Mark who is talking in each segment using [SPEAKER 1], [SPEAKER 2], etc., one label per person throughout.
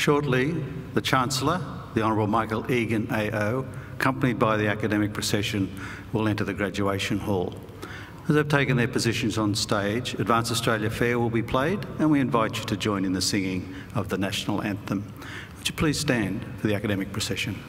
[SPEAKER 1] Shortly, the Chancellor, the Honourable Michael Egan AO, accompanied by the academic procession, will enter the graduation hall. As they've taken their positions on stage, Advance Australia Fair will be played, and we invite you to join in the singing of the national anthem. Would you please stand for the academic procession?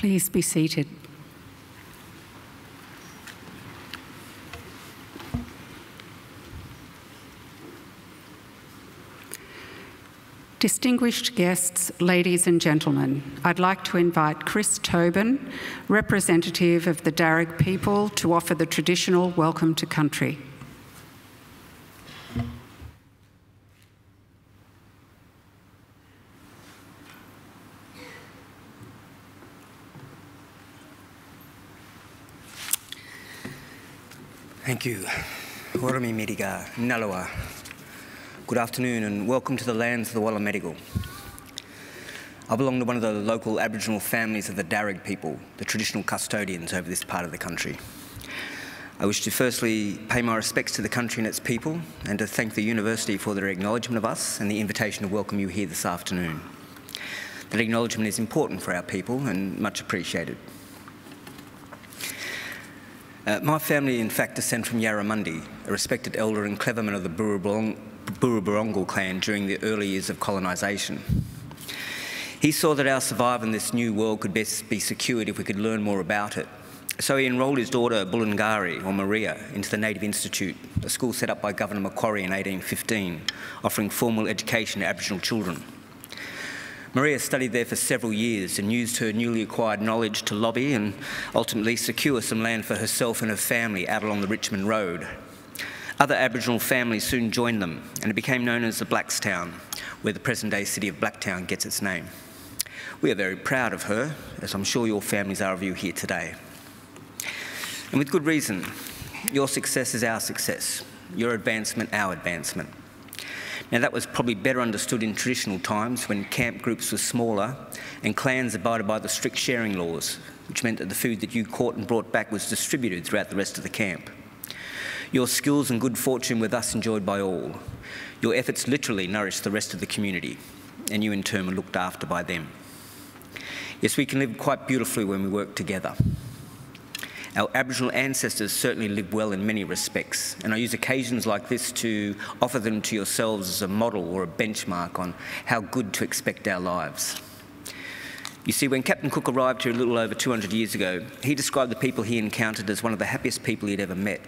[SPEAKER 2] Please be seated. Distinguished guests, ladies and gentlemen, I'd like to invite Chris Tobin, representative of the Darug people, to offer the traditional welcome to country.
[SPEAKER 3] Thank you. Warami Miriga, Nalawa. Good afternoon and welcome to the lands of the Wallamedigal. I belong to one of the local Aboriginal families of the Darug people, the traditional custodians over this part of the country. I wish to firstly pay my respects to the country and its people and to thank the University for their acknowledgement of us and the invitation to welcome you here this afternoon. That acknowledgement is important for our people and much appreciated. My family, in fact, descend from Yarramundi, a respected elder and clever man of the Burruburungal clan during the early years of colonisation. He saw that our survival in this new world could best be secured if we could learn more about it. So he enrolled his daughter, Bulungari, or Maria, into the Native Institute, a school set up by Governor Macquarie in 1815, offering formal education to Aboriginal children. Maria studied there for several years and used her newly acquired knowledge to lobby and ultimately secure some land for herself and her family out along the Richmond Road. Other Aboriginal families soon joined them, and it became known as the Blackstown, where the present-day city of Blacktown gets its name. We are very proud of her, as I'm sure your families are of you here today. And with good reason. Your success is our success, your advancement, our advancement. Now, that was probably better understood in traditional times when camp groups were smaller and clans abided by the strict sharing laws, which meant that the food that you caught and brought back was distributed throughout the rest of the camp. Your skills and good fortune were thus enjoyed by all. Your efforts literally nourished the rest of the community, and you in turn were looked after by them. Yes, we can live quite beautifully when we work together. Our Aboriginal ancestors certainly lived well in many respects, and I use occasions like this to offer them to yourselves as a model or a benchmark on how good to expect our lives. You see, when Captain Cook arrived here a little over 200 years ago, he described the people he encountered as one of the happiest people he'd ever met.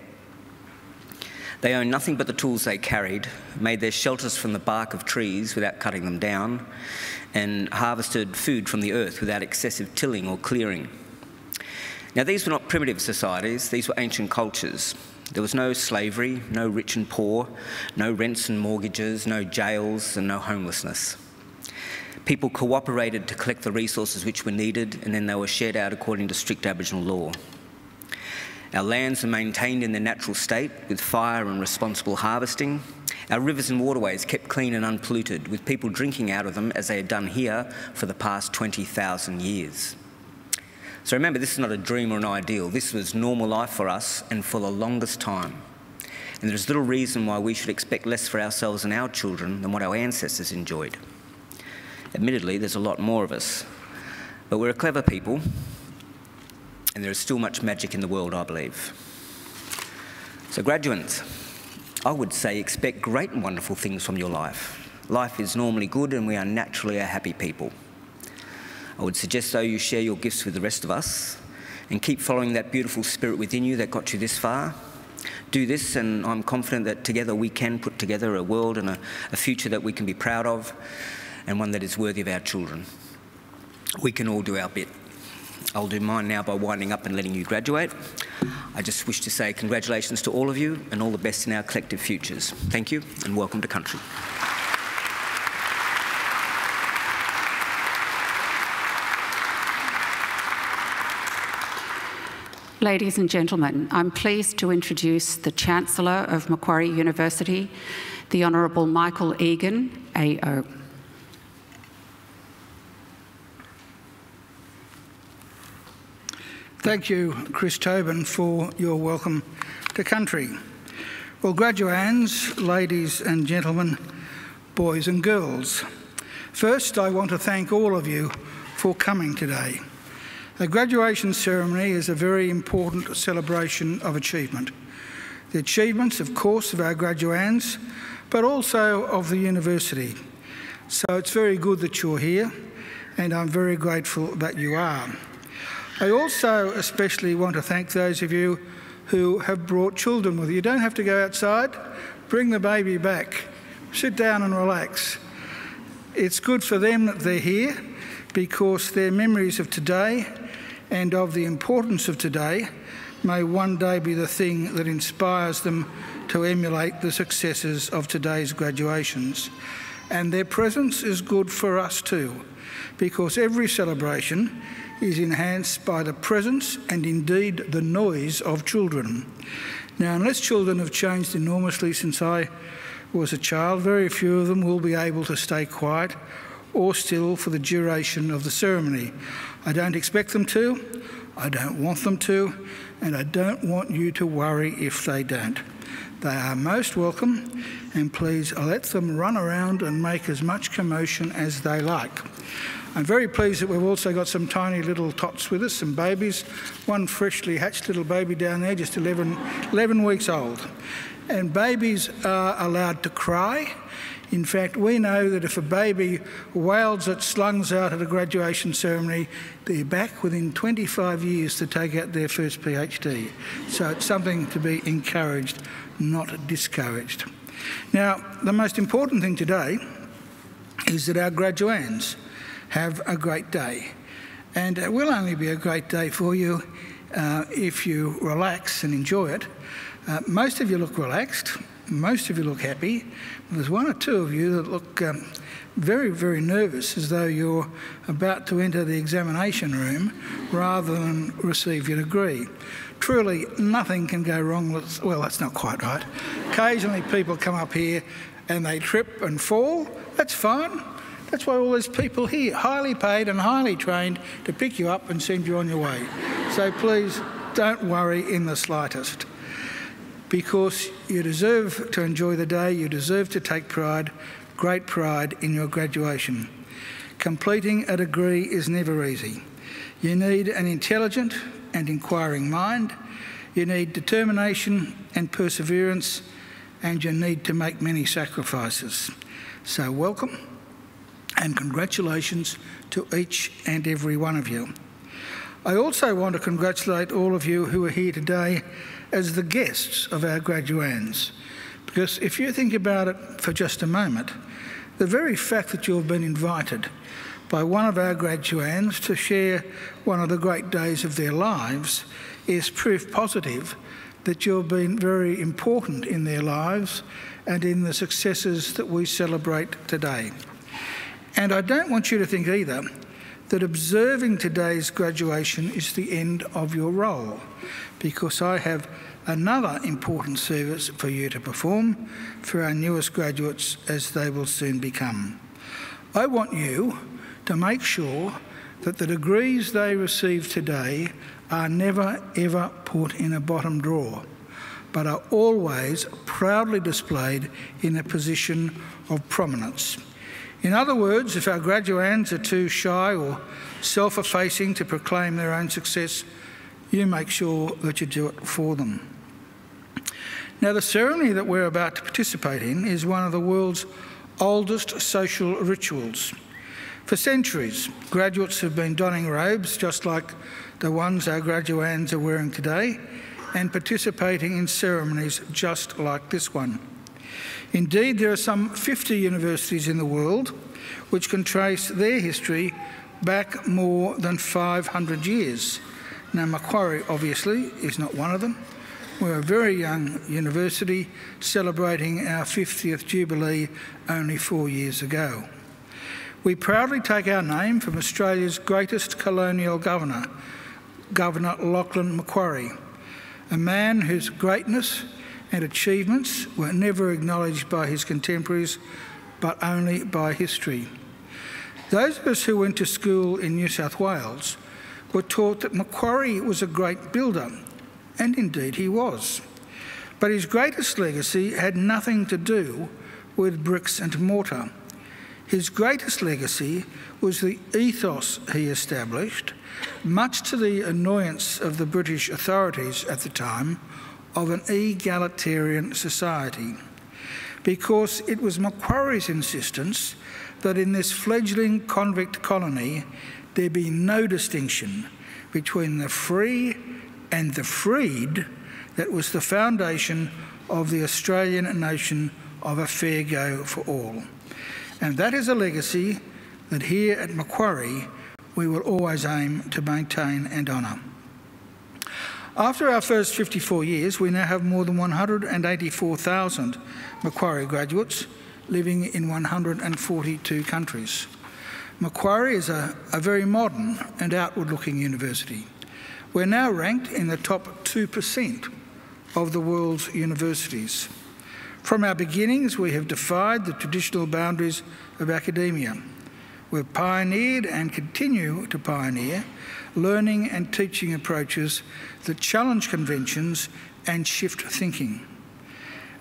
[SPEAKER 3] They owned nothing but the tools they carried, made their shelters from the bark of trees without cutting them down, and harvested food from the earth without excessive tilling or clearing. Now, these were not primitive societies, these were ancient cultures. There was no slavery, no rich and poor, no rents and mortgages, no jails, and no homelessness. People cooperated to collect the resources which were needed, and then they were shared out according to strict Aboriginal law. Our lands are maintained in their natural state with fire and responsible harvesting. Our rivers and waterways kept clean and unpolluted, with people drinking out of them as they had done here for the past 20,000 years. So remember, this is not a dream or an ideal. This was normal life for us and for the longest time. And there's little reason why we should expect less for ourselves and our children than what our ancestors enjoyed. Admittedly, there's a lot more of us, but we're a clever people, and there is still much magic in the world, I believe. So graduates, I would say expect great and wonderful things from your life. Life is normally good and we are naturally a happy people. I would suggest, though, you share your gifts with the rest of us and keep following that beautiful spirit within you that got you this far. Do this, and I'm confident that together we can put together a world and a future that we can be proud of, and one that is worthy of our children. We can all do our bit. I'll do mine now by winding up and letting you graduate. I just wish to say congratulations to all of you and all the best in our collective futures. Thank you, and welcome to country.
[SPEAKER 2] Ladies and gentlemen, I'm pleased to introduce the Chancellor of Macquarie University, the Honourable Michael Egan, AO.
[SPEAKER 4] Thank you, Chris Tobin, for your welcome to country. Well, graduands, ladies and gentlemen, boys and girls, first I want to thank all of you for coming today. A graduation ceremony is a very important celebration of achievement. The achievements, of course, of our graduands, but also of the university. So it's very good that you're here, and I'm very grateful that you are. I also especially want to thank those of you who have brought children with you. You don't have to go outside. Bring the baby back. Sit down and relax. It's good for them that they're here because their memories of today and of the importance of today may one day be the thing that inspires them to emulate the successes of today's graduations. And their presence is good for us too, because every celebration is enhanced by the presence and indeed the noise of children. Now, unless children have changed enormously since I was a child, very few of them will be able to stay quiet or still for the duration of the ceremony. I don't expect them to, I don't want them to, and I don't want you to worry if they don't. They are most welcome, and please let them run around and make as much commotion as they like. I'm very pleased that we've also got some tiny little tots with us, some babies. One freshly hatched little baby down there, just 11 weeks old. And babies are allowed to cry. In fact, we know that if a baby wails its lungs out at a graduation ceremony, they're back within 25 years to take out their first PhD. So it's something to be encouraged, not discouraged. Now, the most important thing today is that our graduands have a great day. And it will only be a great day for you if you relax and enjoy it. Most of you look relaxed. Most of you look happy. There's one or two of you that look very, very nervous, as though you're about to enter the examination room rather than receive your degree. Truly, nothing can go wrong with... Well, that's not quite right. Occasionally people come up here and they trip and fall. That's fine. That's why all these people here, highly paid and highly trained, to pick you up and send you on your way. So please don't worry in the slightest, because you deserve to enjoy the day, you deserve to take pride, great pride in your graduation. Completing a degree is never easy. You need an intelligent and inquiring mind, you need determination and perseverance, and you need to make many sacrifices. So welcome and congratulations to each and every one of you. I also want to congratulate all of you who are here today as the guests of our graduands, because if you think about it for just a moment, the very fact that you've been invited by one of our graduands to share one of the great days of their lives is proof positive that you've been very important in their lives and in the successes that we celebrate today. And I don't want you to think either that observing today's graduation is the end of your role, because I have another important service for you to perform for our newest graduates, as they will soon become. I want you to make sure that the degrees they receive today are never ever put in a bottom drawer, but are always proudly displayed in a position of prominence. In other words, if our graduands are too shy or self-effacing to proclaim their own success, you make sure that you do it for them. Now, the ceremony that we're about to participate in is one of the world's oldest social rituals. For centuries, graduates have been donning robes just like the ones our graduands are wearing today, and participating in ceremonies just like this one. Indeed, there are some 50 universities in the world which can trace their history back more than 500 years. Now, Macquarie obviously is not one of them. We're a very young university celebrating our 50th Jubilee only 4 years ago. We proudly take our name from Australia's greatest colonial governor, Governor Lachlan Macquarie, a man whose greatness and achievements were never acknowledged by his contemporaries, but only by history. Those of us who went to school in New South Wales were taught that Macquarie was a great builder, and indeed he was. But his greatest legacy had nothing to do with bricks and mortar. His greatest legacy was the ethos he established, much to the annoyance of the British authorities at the time, of an egalitarian society, because it was Macquarie's insistence that in this fledgling convict colony there be no distinction between the free and the freed that was the foundation of the Australian notion of a fair go for all. And that is a legacy that here at Macquarie we will always aim to maintain and honour. After our first 54 years, we now have more than 184,000 Macquarie graduates living in 142 countries. Macquarie is a very modern and outward-looking university. We're now ranked in the top 2% of the world's universities. From our beginnings, we have defied the traditional boundaries of academia. We've pioneered and continue to pioneer learning and teaching approaches that challenge conventions and shift thinking.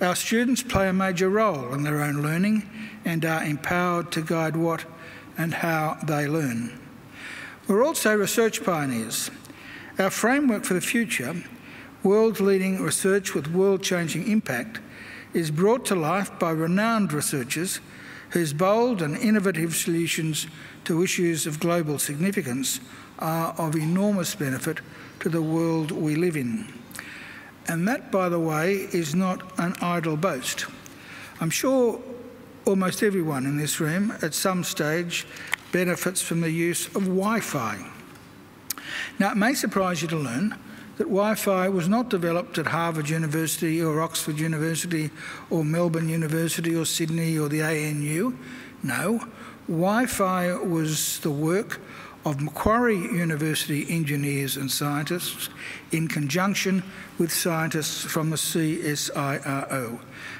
[SPEAKER 4] Our students play a major role in their own learning and are empowered to guide what and how they learn. We're also research pioneers. Our framework for the future, world-leading research with world-changing impact, is brought to life by renowned researchers whose bold and innovative solutions to issues of global significance are of enormous benefit to the world we live in. And that, by the way, is not an idle boast. I'm sure almost everyone in this room at some stage benefits from the use of Wi-Fi. Now, it may surprise you to learn that Wi-Fi was not developed at Harvard University or Oxford University or Melbourne University or Sydney or the ANU. No, Wi-Fi was the work of Macquarie University engineers and scientists in conjunction with scientists from the CSIRO.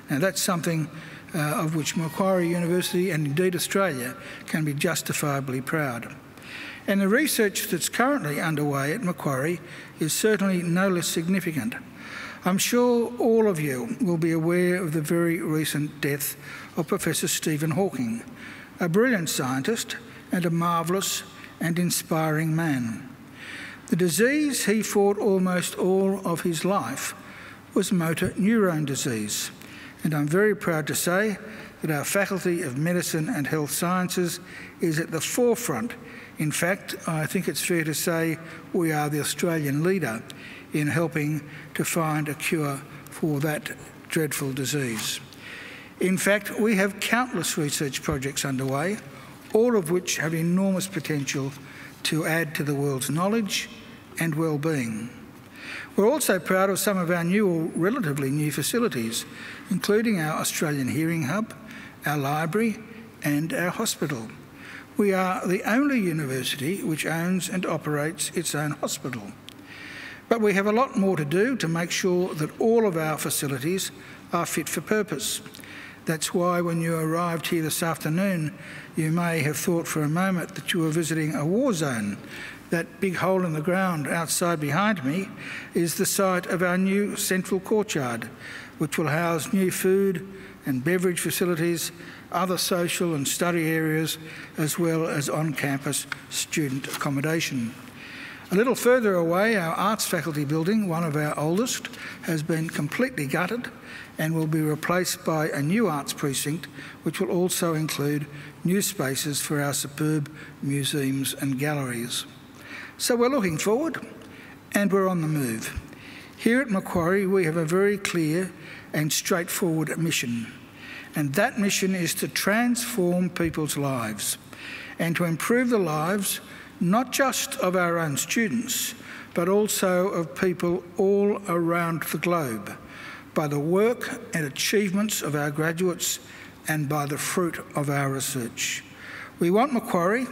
[SPEAKER 4] Now, that's something of which Macquarie University and indeed Australia can be justifiably proud. And the research that's currently underway at Macquarie is certainly no less significant. I'm sure all of you will be aware of the very recent death of Professor Stephen Hawking, a brilliant scientist and a marvellous and inspiring man. The disease he fought almost all of his life was motor neurone disease, and I'm very proud to say that our Faculty of Medicine and Health Sciences is at the forefront. In fact, I think it's fair to say we are the Australian leader in helping to find a cure for that dreadful disease. In fact, we have countless research projects underway, all of which have enormous potential to add to the world's knowledge and well-being. We're also proud of some of our new or relatively new facilities, including our Australian Hearing Hub, our library and our hospital. We are the only university which owns and operates its own hospital. But we have a lot more to do to make sure that all of our facilities are fit for purpose. That's why when you arrived here this afternoon, you may have thought for a moment that you were visiting a war zone. That big hole in the ground outside behind me is the site of our new central courtyard, which will house new food and beverage facilities, other social and study areas, as well as on-campus student accommodation. A little further away, our arts faculty building, one of our oldest, has been completely gutted and will be replaced by a new arts precinct, which will also include new spaces for our superb museums and galleries. So we're looking forward and we're on the move. Here at Macquarie, we have a very clear and straightforward mission, and that mission is to transform people's lives and to improve the lives not just of our own students, but also of people all around the globe, by the work and achievements of our graduates and by the fruit of our research. We want Macquarie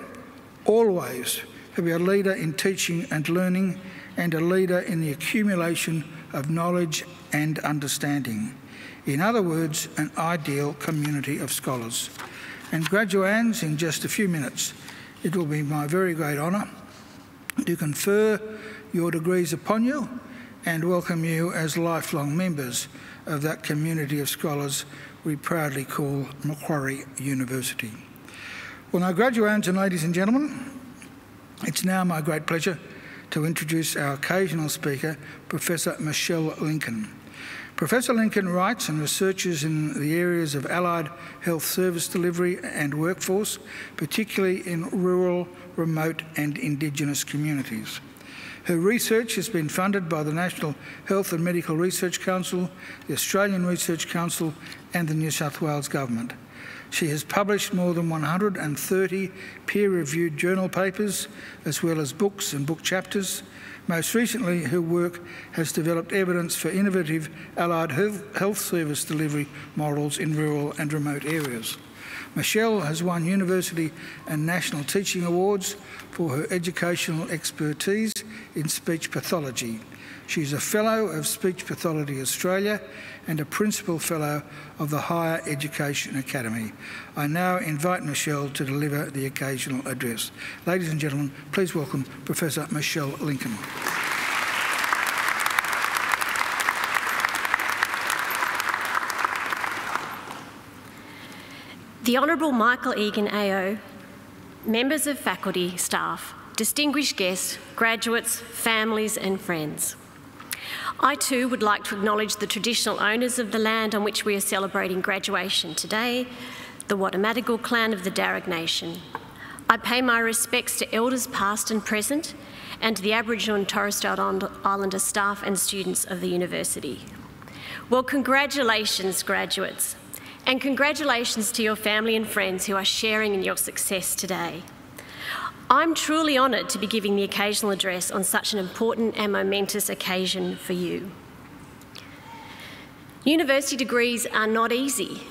[SPEAKER 4] always to be a leader in teaching and learning and a leader in the accumulation of knowledge and understanding. In other words, an ideal community of scholars. And graduands, in just a few minutes, it will be my very great honour to confer your degrees upon you and welcome you as lifelong members of that community of scholars we proudly call Macquarie University. Well, now, graduands and ladies and gentlemen, it's now my great pleasure to introduce our occasional speaker, Professor Michelle Lincoln. Professor Lincoln writes and researches in the areas of allied health service delivery and workforce, particularly in rural, remote and Indigenous communities. Her research has been funded by the National Health and Medical Research Council, the Australian Research Council and the New South Wales Government. She has published more than 130 peer-reviewed journal papers, as well as books and book chapters. Most recently, her work has developed evidence for innovative allied health service delivery models in rural and remote areas. Michelle has won university and national teaching awards for her educational expertise in speech pathology. She is a Fellow of Speech Pathology Australia and a Principal Fellow of the Higher Education Academy. I now invite Michelle to deliver the occasional address. Ladies and gentlemen, please welcome Professor Michelle Lincoln.
[SPEAKER 5] The Honourable Michael Egan AO, members of faculty, staff, distinguished guests, graduates, families and friends. I too would like to acknowledge the traditional owners of the land on which we are celebrating graduation today, the Wadamadigal clan of the Darug Nation. I pay my respects to elders past and present and to the Aboriginal and Torres Strait Islander staff and students of the university. Well, congratulations, graduates, and congratulations to your family and friends who are sharing in your success today. I'm truly honoured to be giving the occasional address on such an important and momentous occasion for you. University degrees are not easy,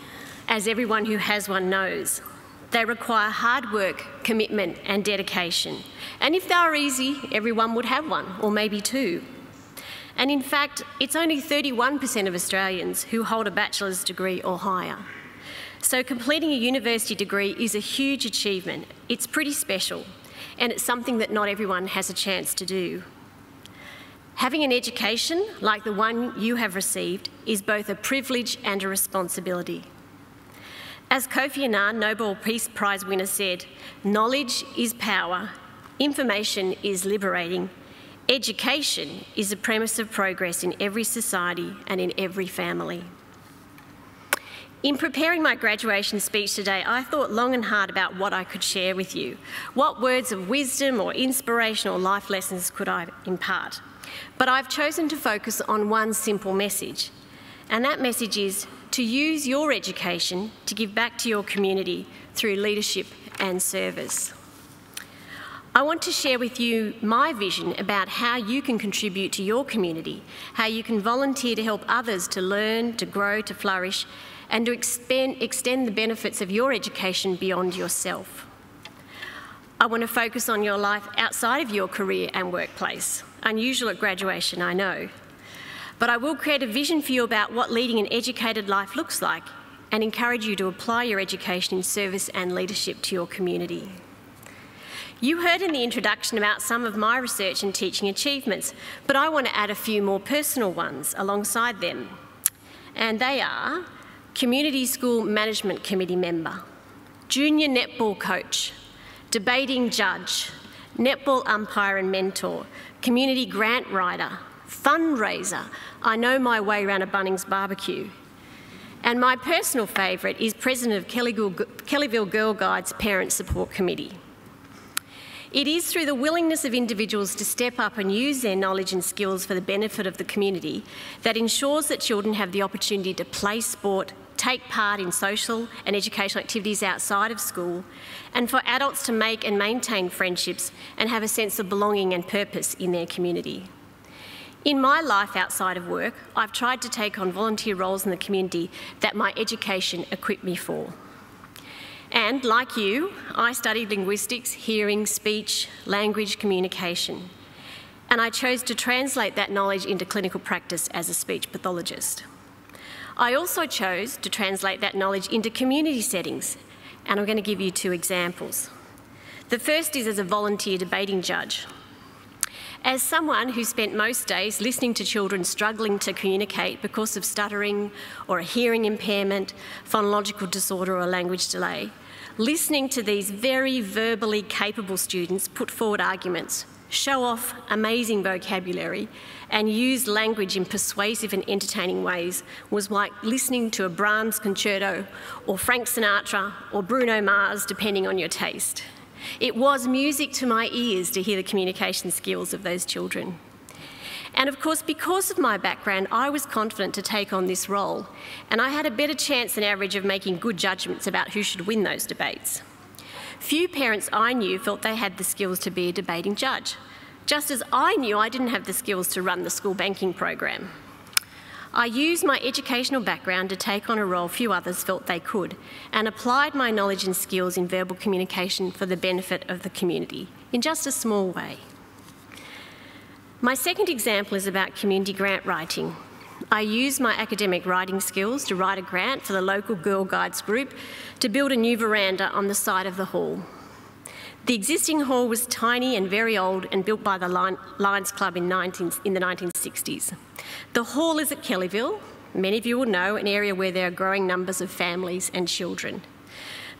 [SPEAKER 5] as everyone who has one knows. They require hard work, commitment and dedication. And if they were easy, everyone would have one, or maybe two. And in fact, it's only 31% of Australians who hold a bachelor's degree or higher. So completing a university degree is a huge achievement. It's pretty special, and it's something that not everyone has a chance to do. Having an education like the one you have received is both a privilege and a responsibility. As Kofi Annan, Nobel Peace Prize winner, said, knowledge is power, information is liberating, education is the premise of progress in every society and in every family. In preparing my graduation speech today, I thought long and hard about what I could share with you. What words of wisdom or inspiration or life lessons could I impart? But I've chosen to focus on one simple message, and that message is to use your education to give back to your community through leadership and service. I want to share with you my vision about how you can contribute to your community, how you can volunteer to help others to learn, to grow, to flourish, and to extend the benefits of your education beyond yourself. I want to focus on your life outside of your career and workplace. Unusual at graduation, I know. But I will create a vision for you about what leading an educated life looks like and encourage you to apply your education in service and leadership to your community. You heard in the introduction about some of my research and teaching achievements, but I want to add a few more personal ones alongside them. And they are Community School Management Committee member, Junior Netball coach, Debating judge, Netball umpire and mentor, Community grant writer, Fundraiser, I know my way around a Bunnings barbecue. And my personal favourite is President of Kellyville Girl Guides Parent Support Committee. It is through the willingness of individuals to step up and use their knowledge and skills for the benefit of the community that ensures that children have the opportunity to play sport, take part in social and educational activities outside of school, and for adults to make and maintain friendships and have a sense of belonging and purpose in their community. In my life outside of work, I've tried to take on volunteer roles in the community that my education equipped me for. And like you, I studied linguistics, hearing, speech, language, communication. And I chose to translate that knowledge into clinical practice as a speech pathologist. I also chose to translate that knowledge into community settings, and I'm going to give you two examples. The first is as a volunteer debating judge. As someone who spent most days listening to children struggling to communicate because of stuttering or a hearing impairment, phonological disorder or language delay, listening to these very verbally capable students put forward arguments, show off amazing vocabulary and use language in persuasive and entertaining ways was like listening to a Brahms concerto or Frank Sinatra or Bruno Mars, depending on your taste. It was music to my ears to hear the communication skills of those children. And of course, because of my background, I was confident to take on this role, and I had a better chance than average of making good judgments about who should win those debates. Few parents I knew felt they had the skills to be a debating judge, just as I knew I didn't have the skills to run the school banking program. I used my educational background to take on a role few others felt they could, and applied my knowledge and skills in verbal communication for the benefit of the community, in just a small way. My second example is about community grant writing. I used my academic writing skills to write a grant for the local Girl Guides group to build a new veranda on the side of the hall. The existing hall was tiny and very old and built by the Lions Club in the 1960s. The hall is at Kellyville, many of you will know, an area where there are growing numbers of families and children.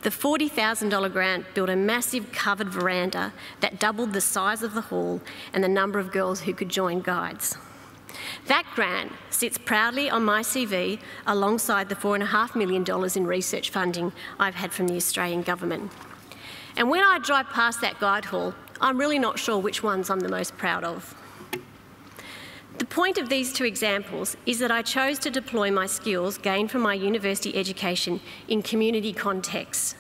[SPEAKER 5] The $40,000 grant built a massive covered veranda that doubled the size of the hall and the number of girls who could join guides. That grant sits proudly on my CV alongside the $4.5 million in research funding I've had from the Australian government. And when I drive past that guide hall, I'm really not sure which ones I'm the most proud of. The point of these two examples is that I chose to deploy my skills gained from my university education in community contexts.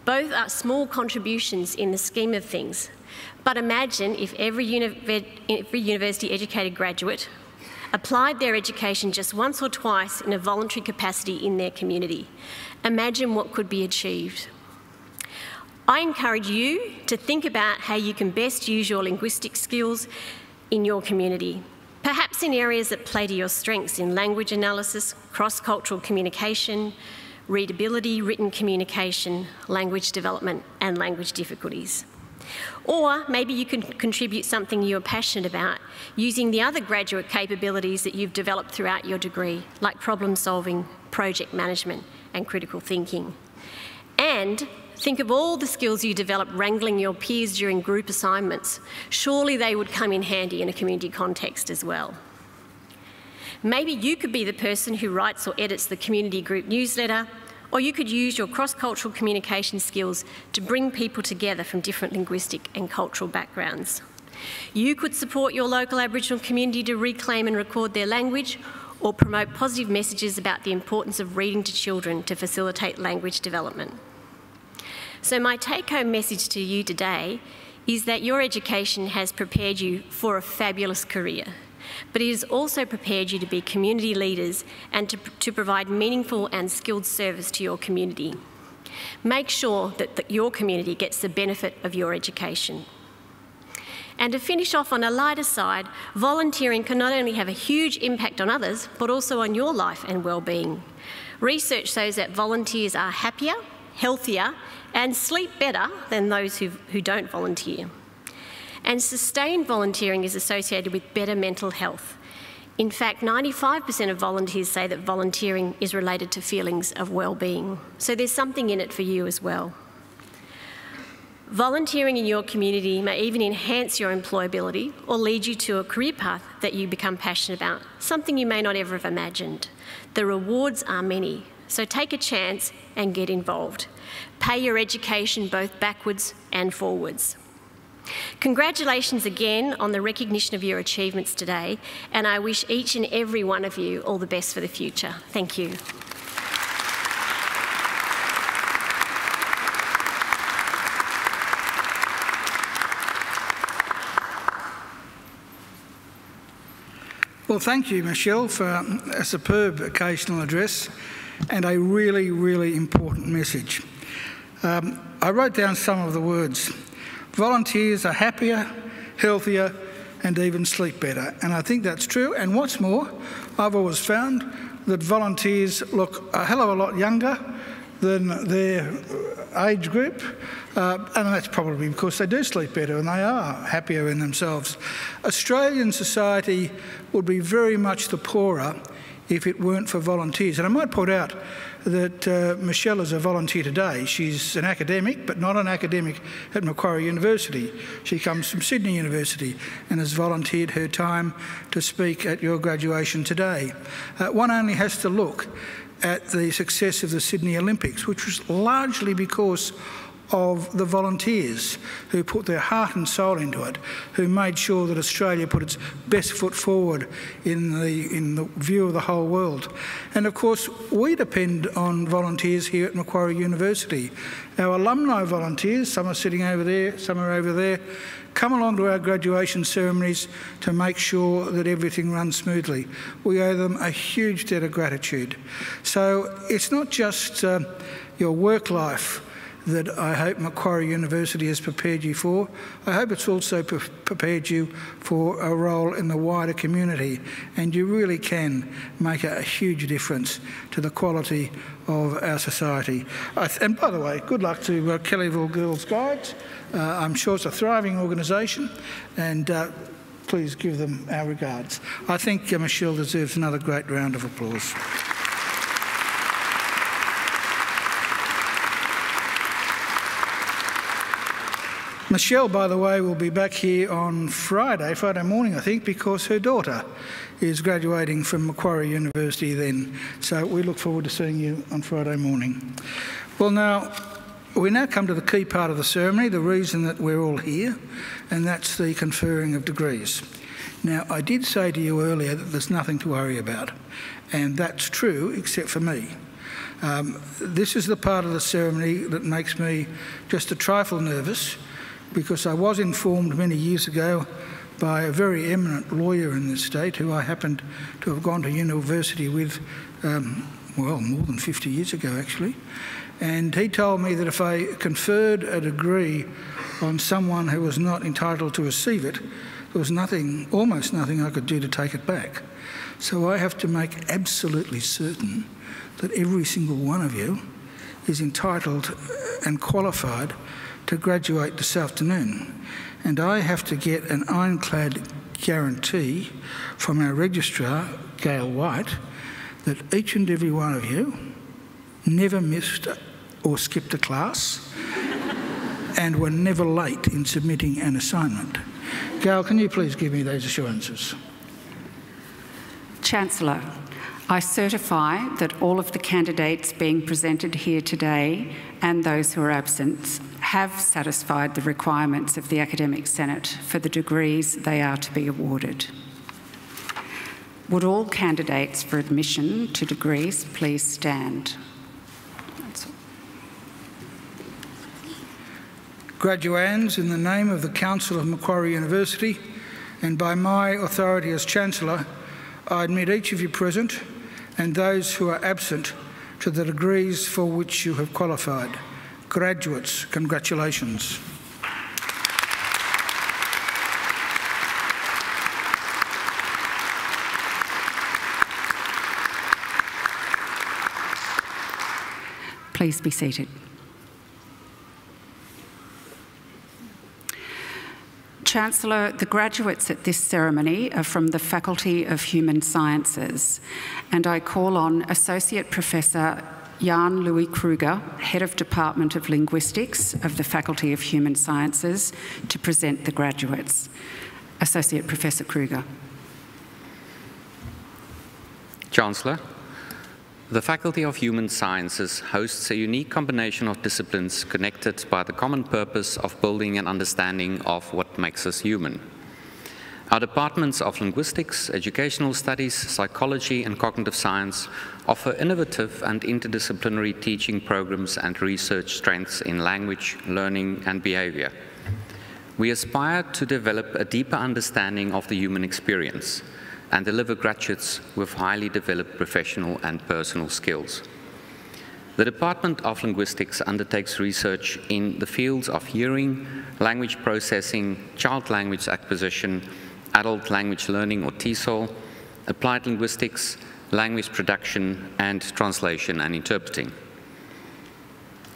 [SPEAKER 5] Both are small contributions in the scheme of things, but imagine if every university-educated graduate applied their education just once or twice in a voluntary capacity in their community. Imagine what could be achieved. I encourage you to think about how you can best use your linguistic skills in your community, perhaps in areas that play to your strengths in language analysis, cross-cultural communication, readability, written communication, language development, and language difficulties. Or maybe you can contribute something you're passionate about using the other graduate capabilities that you've developed throughout your degree, like problem solving, project management, and critical thinking. And think of all the skills you develop wrangling your peers during group assignments. Surely they would come in handy in a community context as well. Maybe you could be the person who writes or edits the community group newsletter, or you could use your cross-cultural communication skills to bring people together from different linguistic and cultural backgrounds. You could support your local Aboriginal community to reclaim and record their language, or promote positive messages about the importance of reading to children to facilitate language development. So my take-home message to you today is that your education has prepared you for a fabulous career, but it has also prepared you to be community leaders and to provide meaningful and skilled service to your community. Make sure that your community gets the benefit of your education. And to finish off on a lighter side, volunteering can not only have a huge impact on others, but also on your life and well-being. Research shows that volunteers are happier, healthier, and sleep better than those who don't volunteer. And sustained volunteering is associated with better mental health. In fact, 95% of volunteers say that volunteering is related to feelings of well-being. So there's something in it for you as well. Volunteering in your community may even enhance your employability or lead you to a career path that you become passionate about, something you may not ever have imagined. The rewards are many, so take a chance and get involved. Pay your education both backwards and forwards. Congratulations again on the recognition of your achievements today, and I wish each and every one of you all the best for the future. Thank you.
[SPEAKER 4] Well, thank you, Michelle, for a superb occasional address and a really, really important message. I wrote down some of the words. Volunteers are happier, healthier, and even sleep better. And I think that's true. And what's more, I've always found that volunteers look a hell of a lot younger than their age group. And that's probably because they do sleep better and they are happier in themselves. Australian society would be very much the poorer if it weren't for volunteers. And I might point out that Michelle is a volunteer today. She's an academic, but not an academic at Macquarie University. She comes from Sydney University and has volunteered her time to speak at your graduation today. One only has to look at the success of the Sydney Olympics, which was largely because of the volunteers who put their heart and soul into it, who made sure that Australia put its best foot forward in the view of the whole world. And of course, we depend on volunteers here at Macquarie University. Our alumni volunteers, some are sitting over there, some are over there, come along to our graduation ceremonies to make sure that everything runs smoothly. We owe them a huge debt of gratitude. So it's not just your work life that I hope Macquarie University has prepared you for. I hope it's also prepared you for a role in the wider community, and you really can make a huge difference to the quality of our society. And by the way, good luck to Kellyville Girls Guides. I'm sure it's a thriving organisation, and please give them our regards. I think Michelle deserves another great round of applause. Michelle, by the way, will be back here on Friday morning, I think, because her daughter is graduating from Macquarie University then. So we look forward to seeing you on Friday morning. Well, we now come to the key part of the ceremony, the reason that we're all here, and that's the conferring of degrees. Now, I did say to you earlier that there's nothing to worry about, and that's true, except for me. This is the part of the ceremony that makes me just a trifle nervous, because I was informed many years ago by a very eminent lawyer in this state who I happened to have gone to university with, well, more than 50 years ago actually, and he told me that if I conferred a degree on someone who was not entitled to receive it, there was nothing, almost nothing I could do to take it back. So I have to make absolutely certain that every single one of you is entitled and qualified to graduate this afternoon. And I have to get an ironclad guarantee from our registrar, Gail White, that each and every one of you never missed or skipped a class and were never late in submitting an assignment. Gail, can you please give me those assurances?
[SPEAKER 2] Chancellor, I certify that all of the candidates being presented here today and those who are absent have satisfied the requirements of the Academic Senate for the degrees they are to be awarded. Would all candidates for admission to degrees please stand? That's all.
[SPEAKER 4] Graduands, in the name of the Council of Macquarie University and by my authority as Chancellor, I admit each of you present and those who are absent to the degrees for which you have qualified. Graduates, congratulations.
[SPEAKER 2] Please be seated. Chancellor, the graduates at this ceremony are from the Faculty of Human Sciences, and I call on Associate Professor Jan-Louis Kruger, Head of Department of Linguistics of the Faculty of Human Sciences, to present the graduates. Associate Professor Kruger.
[SPEAKER 6] Chancellor, the Faculty of Human Sciences hosts a unique combination of disciplines connected by the common purpose of building an understanding of what makes us human. Our departments of linguistics, educational studies, psychology, and cognitive science offer innovative and interdisciplinary teaching programs and research strengths in language, learning, and behavior. We aspire to develop a deeper understanding of the human experience and deliver graduates with highly developed professional and personal skills. The Department of Linguistics undertakes research in the fields of hearing, language processing, child language acquisition, adult language learning or TESOL, applied linguistics, language production, and translation and interpreting.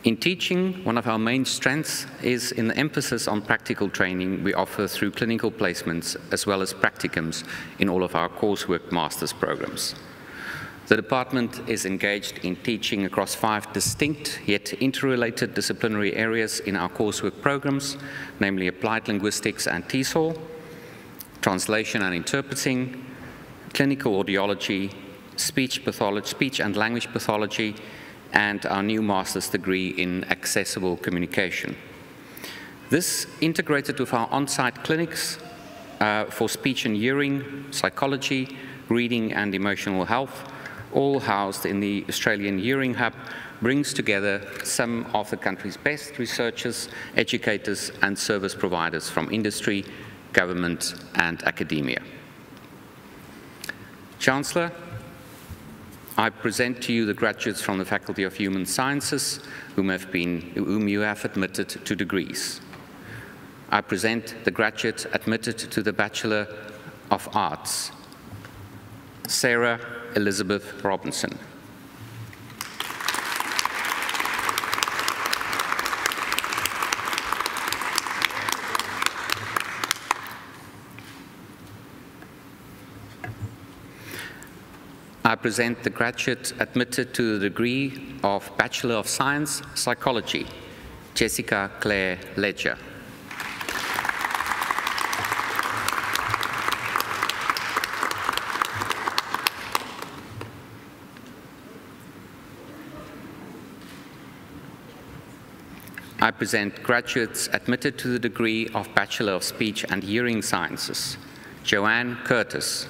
[SPEAKER 6] In teaching, one of our main strengths is in the emphasis on practical training we offer through clinical placements as well as practicums in all of our coursework master's programs. The department is engaged in teaching across 5 distinct yet interrelated disciplinary areas in our coursework programs, namely applied linguistics and TESOL, translation and interpreting, clinical audiology, speech and language pathology, and our new master's degree in accessible communication. This, integrated with our on-site clinics for speech and hearing, psychology, reading and emotional health, all housed in the Australian Hearing Hub, brings together some of the country's best researchers, educators and service providers from industry, government and academia. Chancellor, I present to you the graduates from the Faculty of Human Sciences whom you have admitted to degrees. I present the graduate admitted to the Bachelor of Arts, Sarah Elizabeth Robinson. I present the graduate admitted to the degree of Bachelor of Science, Psychology, Jessica Claire Ledger. I present graduates admitted to the degree of Bachelor of Speech and Hearing Sciences, Joanne Curtis.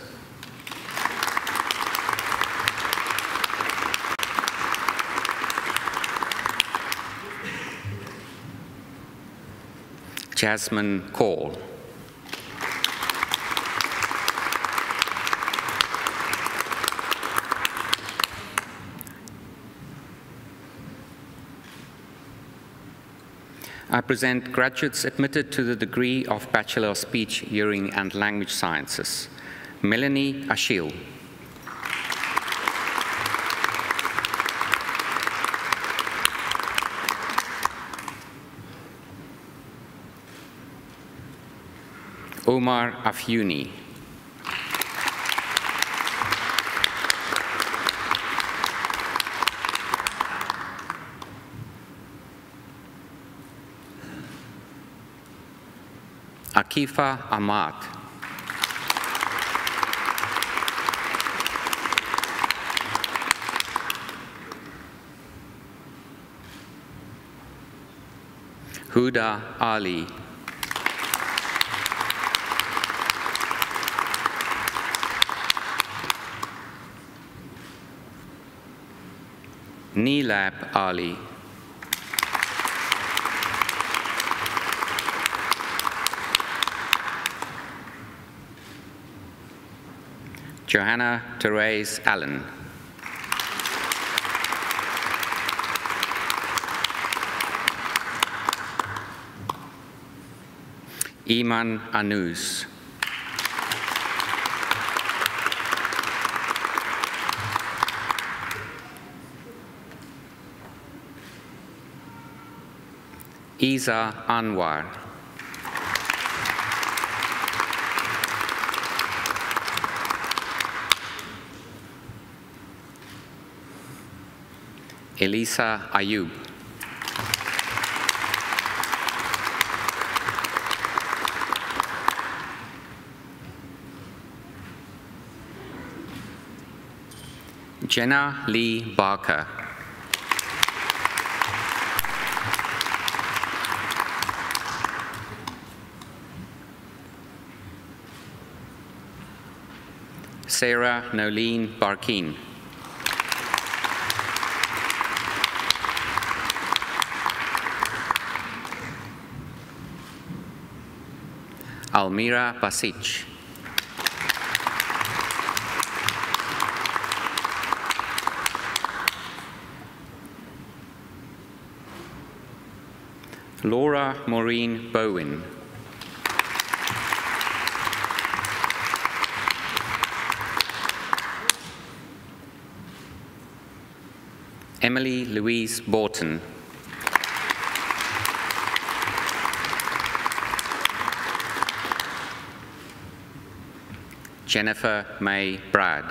[SPEAKER 6] Jasmine Call. I present graduates admitted to the degree of Bachelor of Speech, Hearing and Language Sciences, Melanie Ashil. Omar Afyuni. Akifa Ahmad. Huda Ali. Neelab Ali. Johanna Therese Allen. Iman Anus. Isa Anwar. Elisa Ayub. Jenna Lee Barker. Sarah Nolene Barkeen. Almira Basic. Laura Maureen Bowen. Emily Louise Borton. Jennifer May Brad.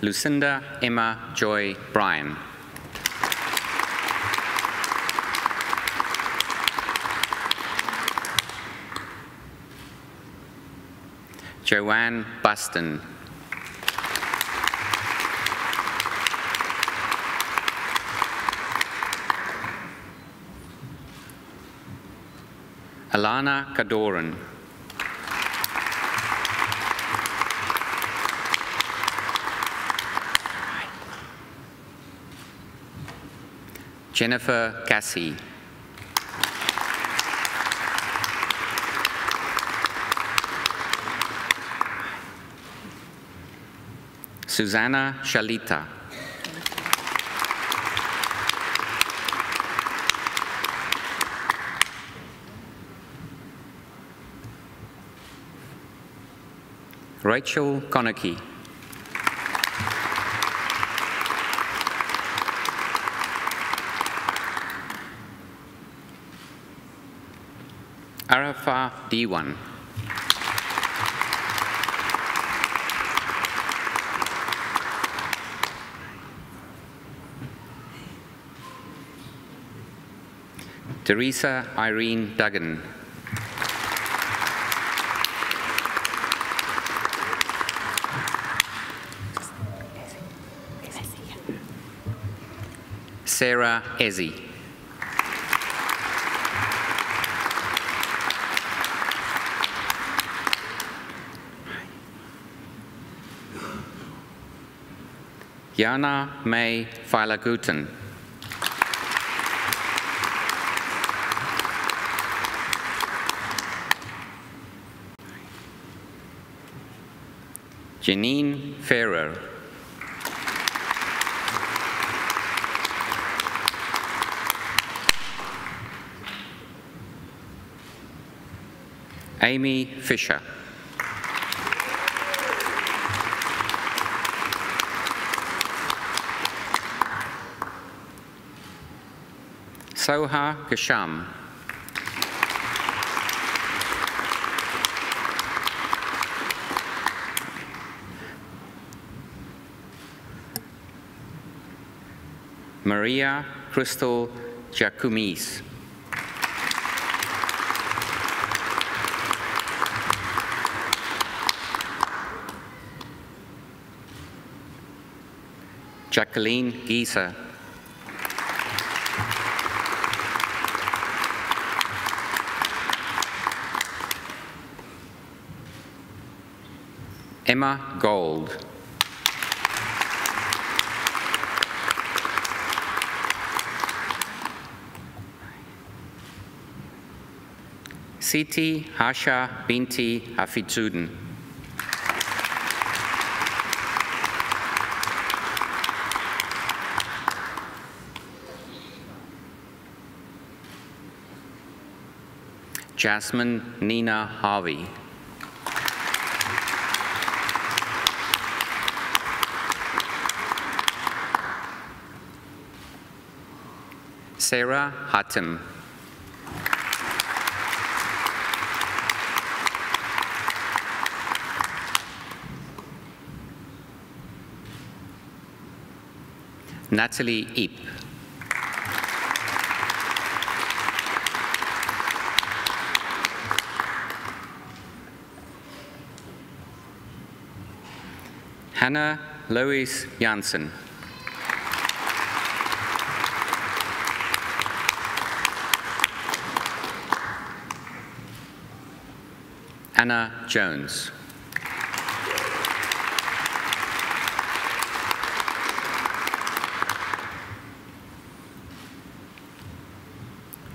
[SPEAKER 6] Lucinda Emma Joy Bryan. Joanne Buston. Alana Kadoran. Jennifer Cassie. Susanna Shalita. Rachel Konecki. Arafa Diwan. Teresa Irene Duggan. Sarah Ezzy. Jana May Pfeiler-Guten. Janine Ferrer. Amy Fisher. Soha Gasham. Maria Crystal Giacomis. Jacqueline Gieser. Emma Gold. Siti Hasha Binti Hafizudin. Jasmine Nina Harvey. Sarah Hattem. Natalie Eep. Hannah Lois Janssen. Anna Jones.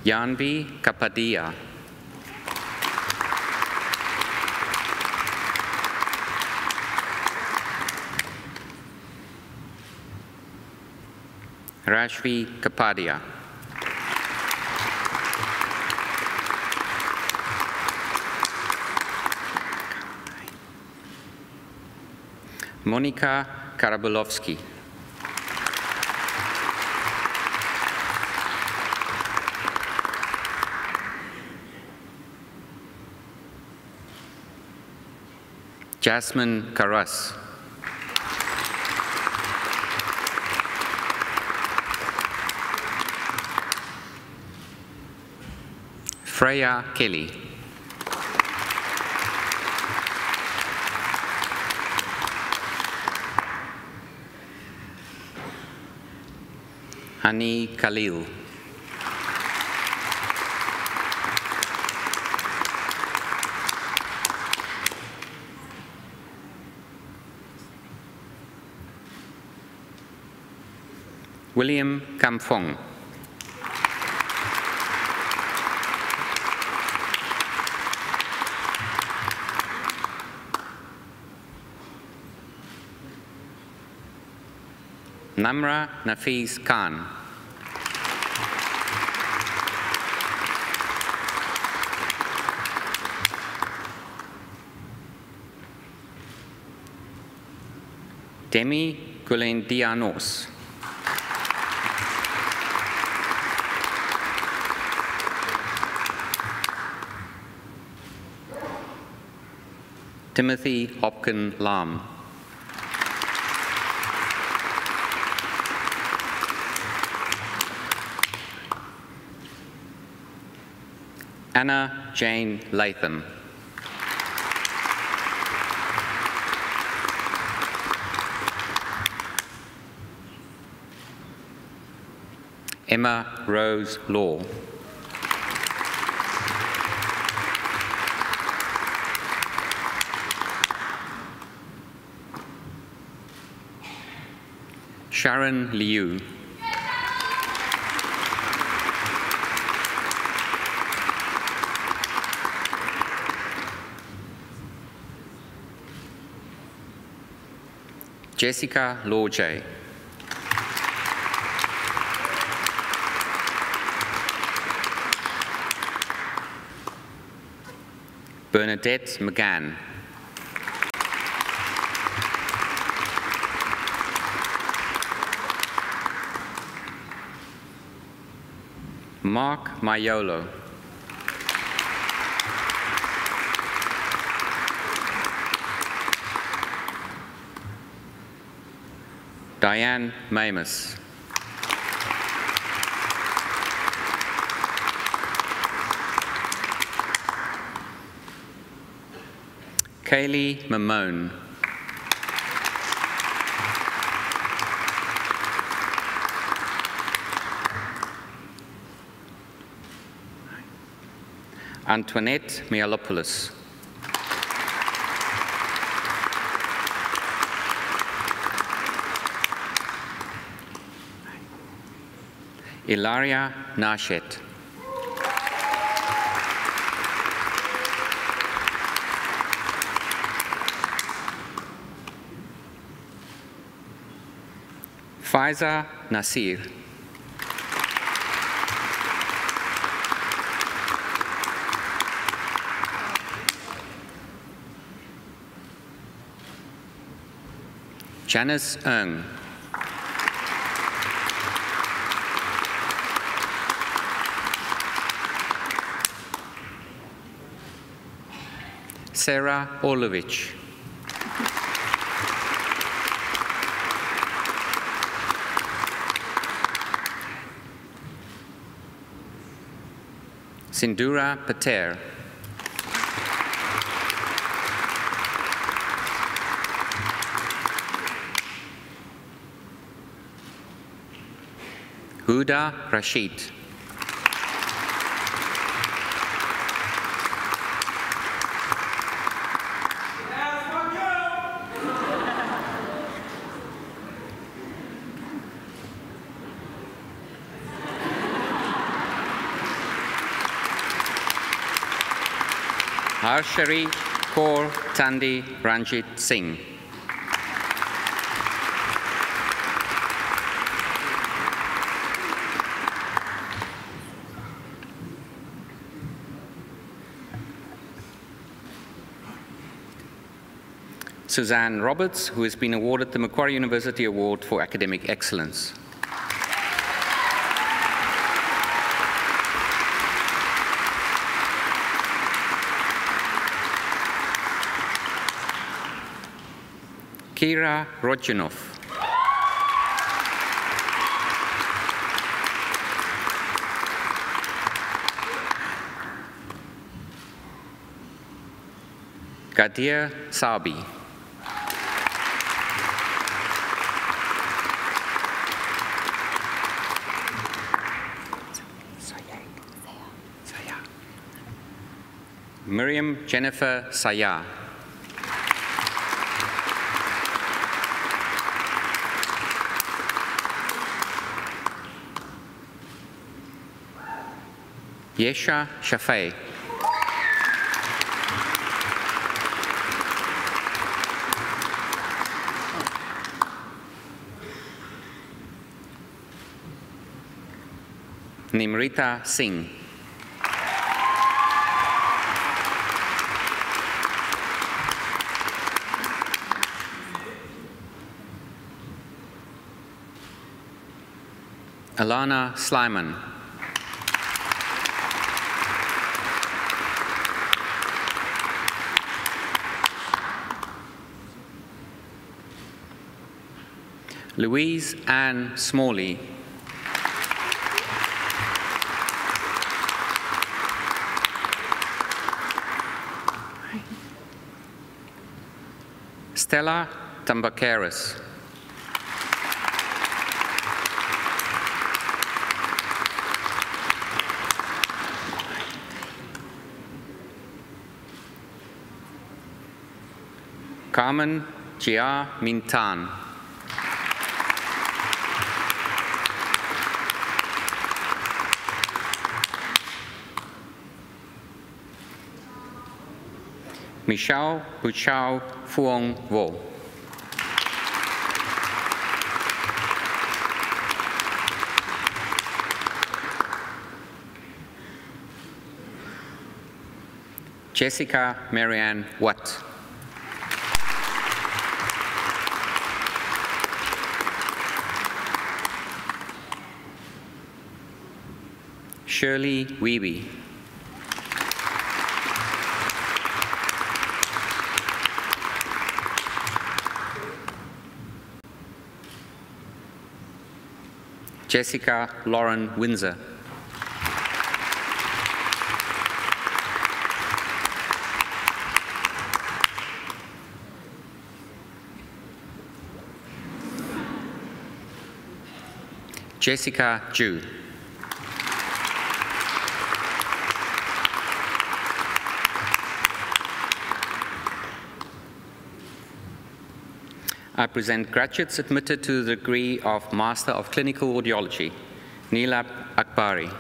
[SPEAKER 6] Yanvi Kapadia. Rashvi Kapadia. Monika Karabulovsky. Jasmine Karas. Freya Kelly. Hani Khalil. William Kamfong. Namra Nafis Khan. Demi Gulendianos. Timothy Hopkin Lam. Anna Jane Latham. Emma Rose Law. Sharon Liu. Jessica Lorjay. Bernadette McGann. Mark Maiolo. Diane Mamus. Kaylee Mamone. Antoinette Mialopoulos. Ilaria Nashet. Faiza Nasir. Janice Ng. Sarah Orlovich. Sindura Pater. Huda Rashid. Harshari Kaur Tandi Ranjit Singh. Suzanne Roberts, who has been awarded the Macquarie University Award for Academic Excellence. Kira Rodionov. Gadir Sabi. Miriam Jennifer Sayah. Yesha Shafei. Nimrita Singh. Alana Slyman. Louise Ann Smalley. Stella Tambakaris. Carmen Jia Mintan. Michelle Buchao Phuong Vo. Jessica Marianne Watt. Shirley Weeby. Jessica Lauren Windsor. Jessica Ju. I present graduates admitted to the degree of Master of Clinical Audiology, Neelab Akbari.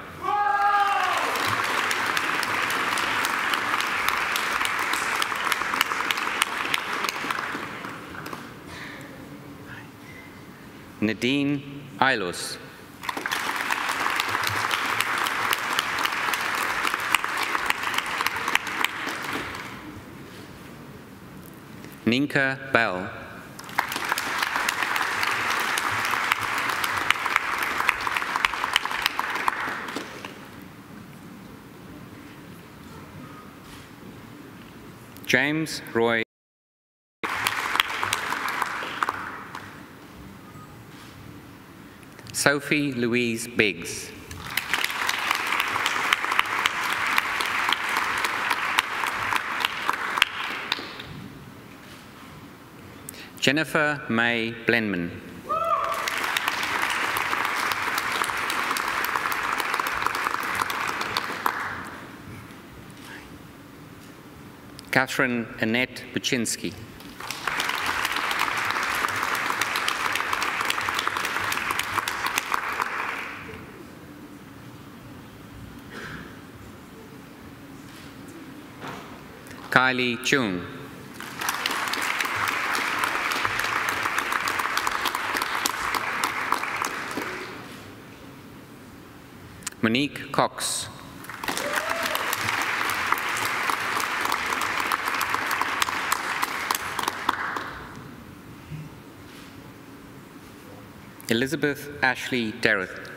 [SPEAKER 6] Nadine Ailos. Ninka Bell. James Roy. Sophie Louise Biggs. Jennifer May Blenman. Catherine Annette Buczynski. Kylie Chung. Monique Cox. Elizabeth Ashley Derrith.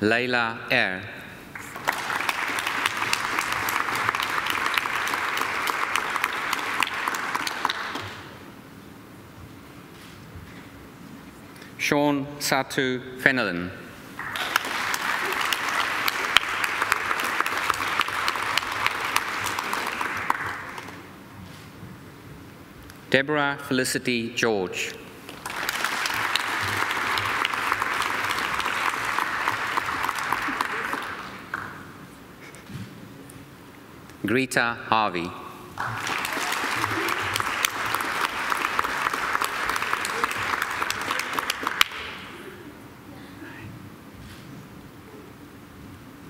[SPEAKER 6] Layla Air. Sean Satu Fenelon. Deborah Felicity George. Greta Harvey.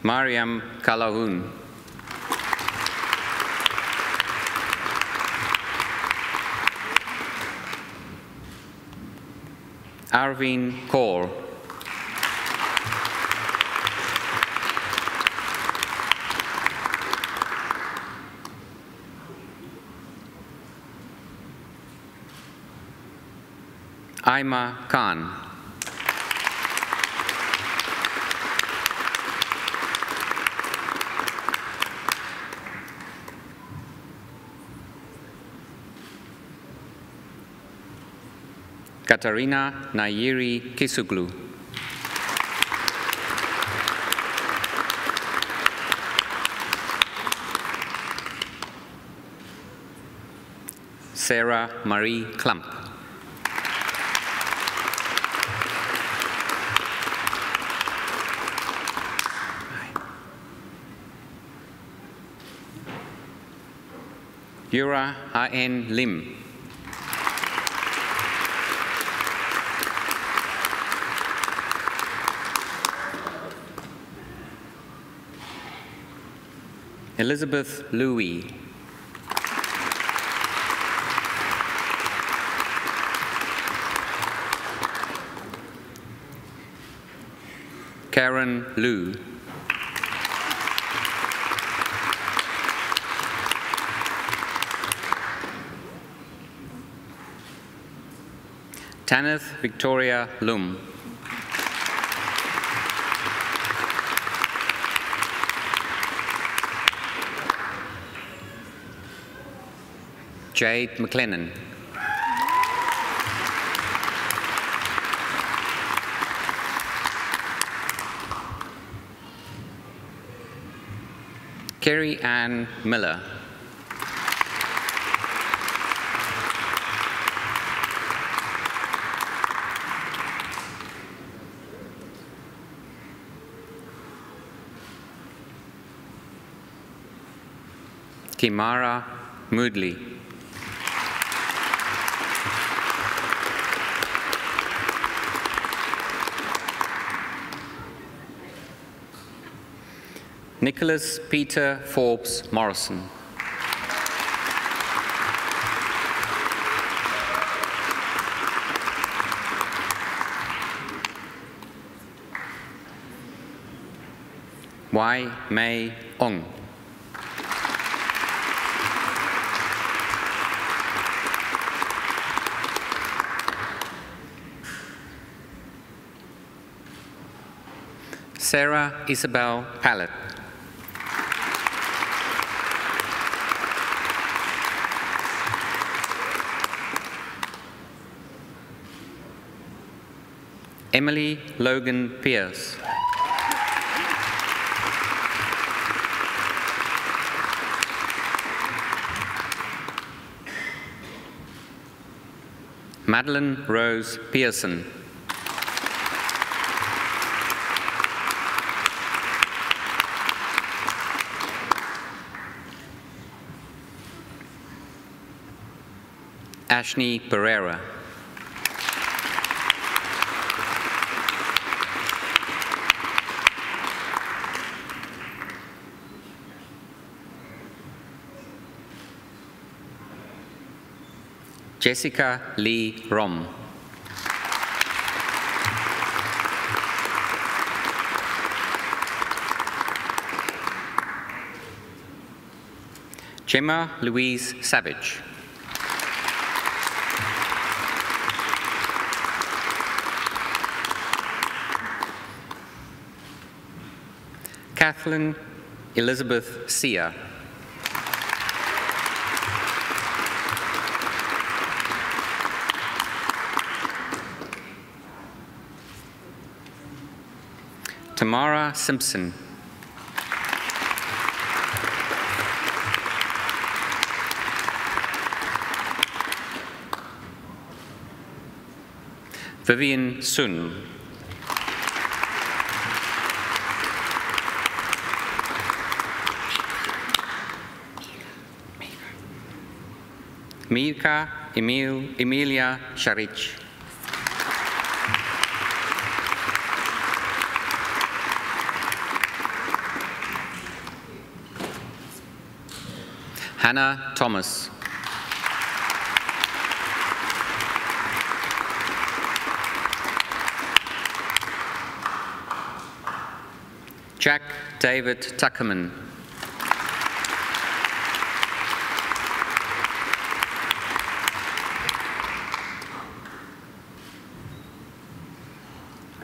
[SPEAKER 6] Mariam Kalahun. Arvin Kaur. Aima Khan. Katarina Nayiri Kisuglu. Sarah Marie Klump. Yura H.N. Lim. Elizabeth Louis. Karen Liu. Tanith Victoria Lum. Jade McLennan. Kerry Ann Miller. Kimara Moodley. Nicholas Peter Forbes Morrison. Wai Mei Ong. Sarah Isabel Pallett. Emily Logan Pierce. Madeline Rose Pearson. Ashni Pereira. Jessica Lee Rom. Gemma Louise Savage. Kathleen Elizabeth Sia. Tamara Simpson. Vivian Sun. Mirka Emilia Sharic. Hannah Thomas. Jack David Tuckerman.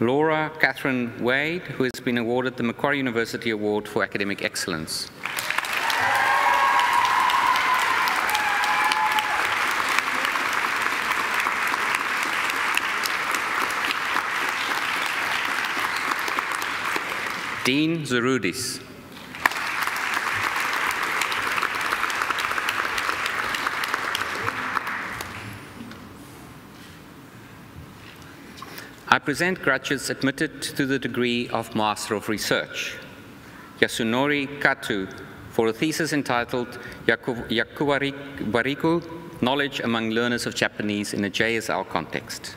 [SPEAKER 6] Laura Catherine Wade, who has been awarded the Macquarie University Award for Academic Excellence. Dean Zerudis. I present graduates admitted to the degree of Master of Research. Yasunori Katu for a thesis entitled Yakuwariku, Knowledge Among Learners of Japanese in a JSL Context.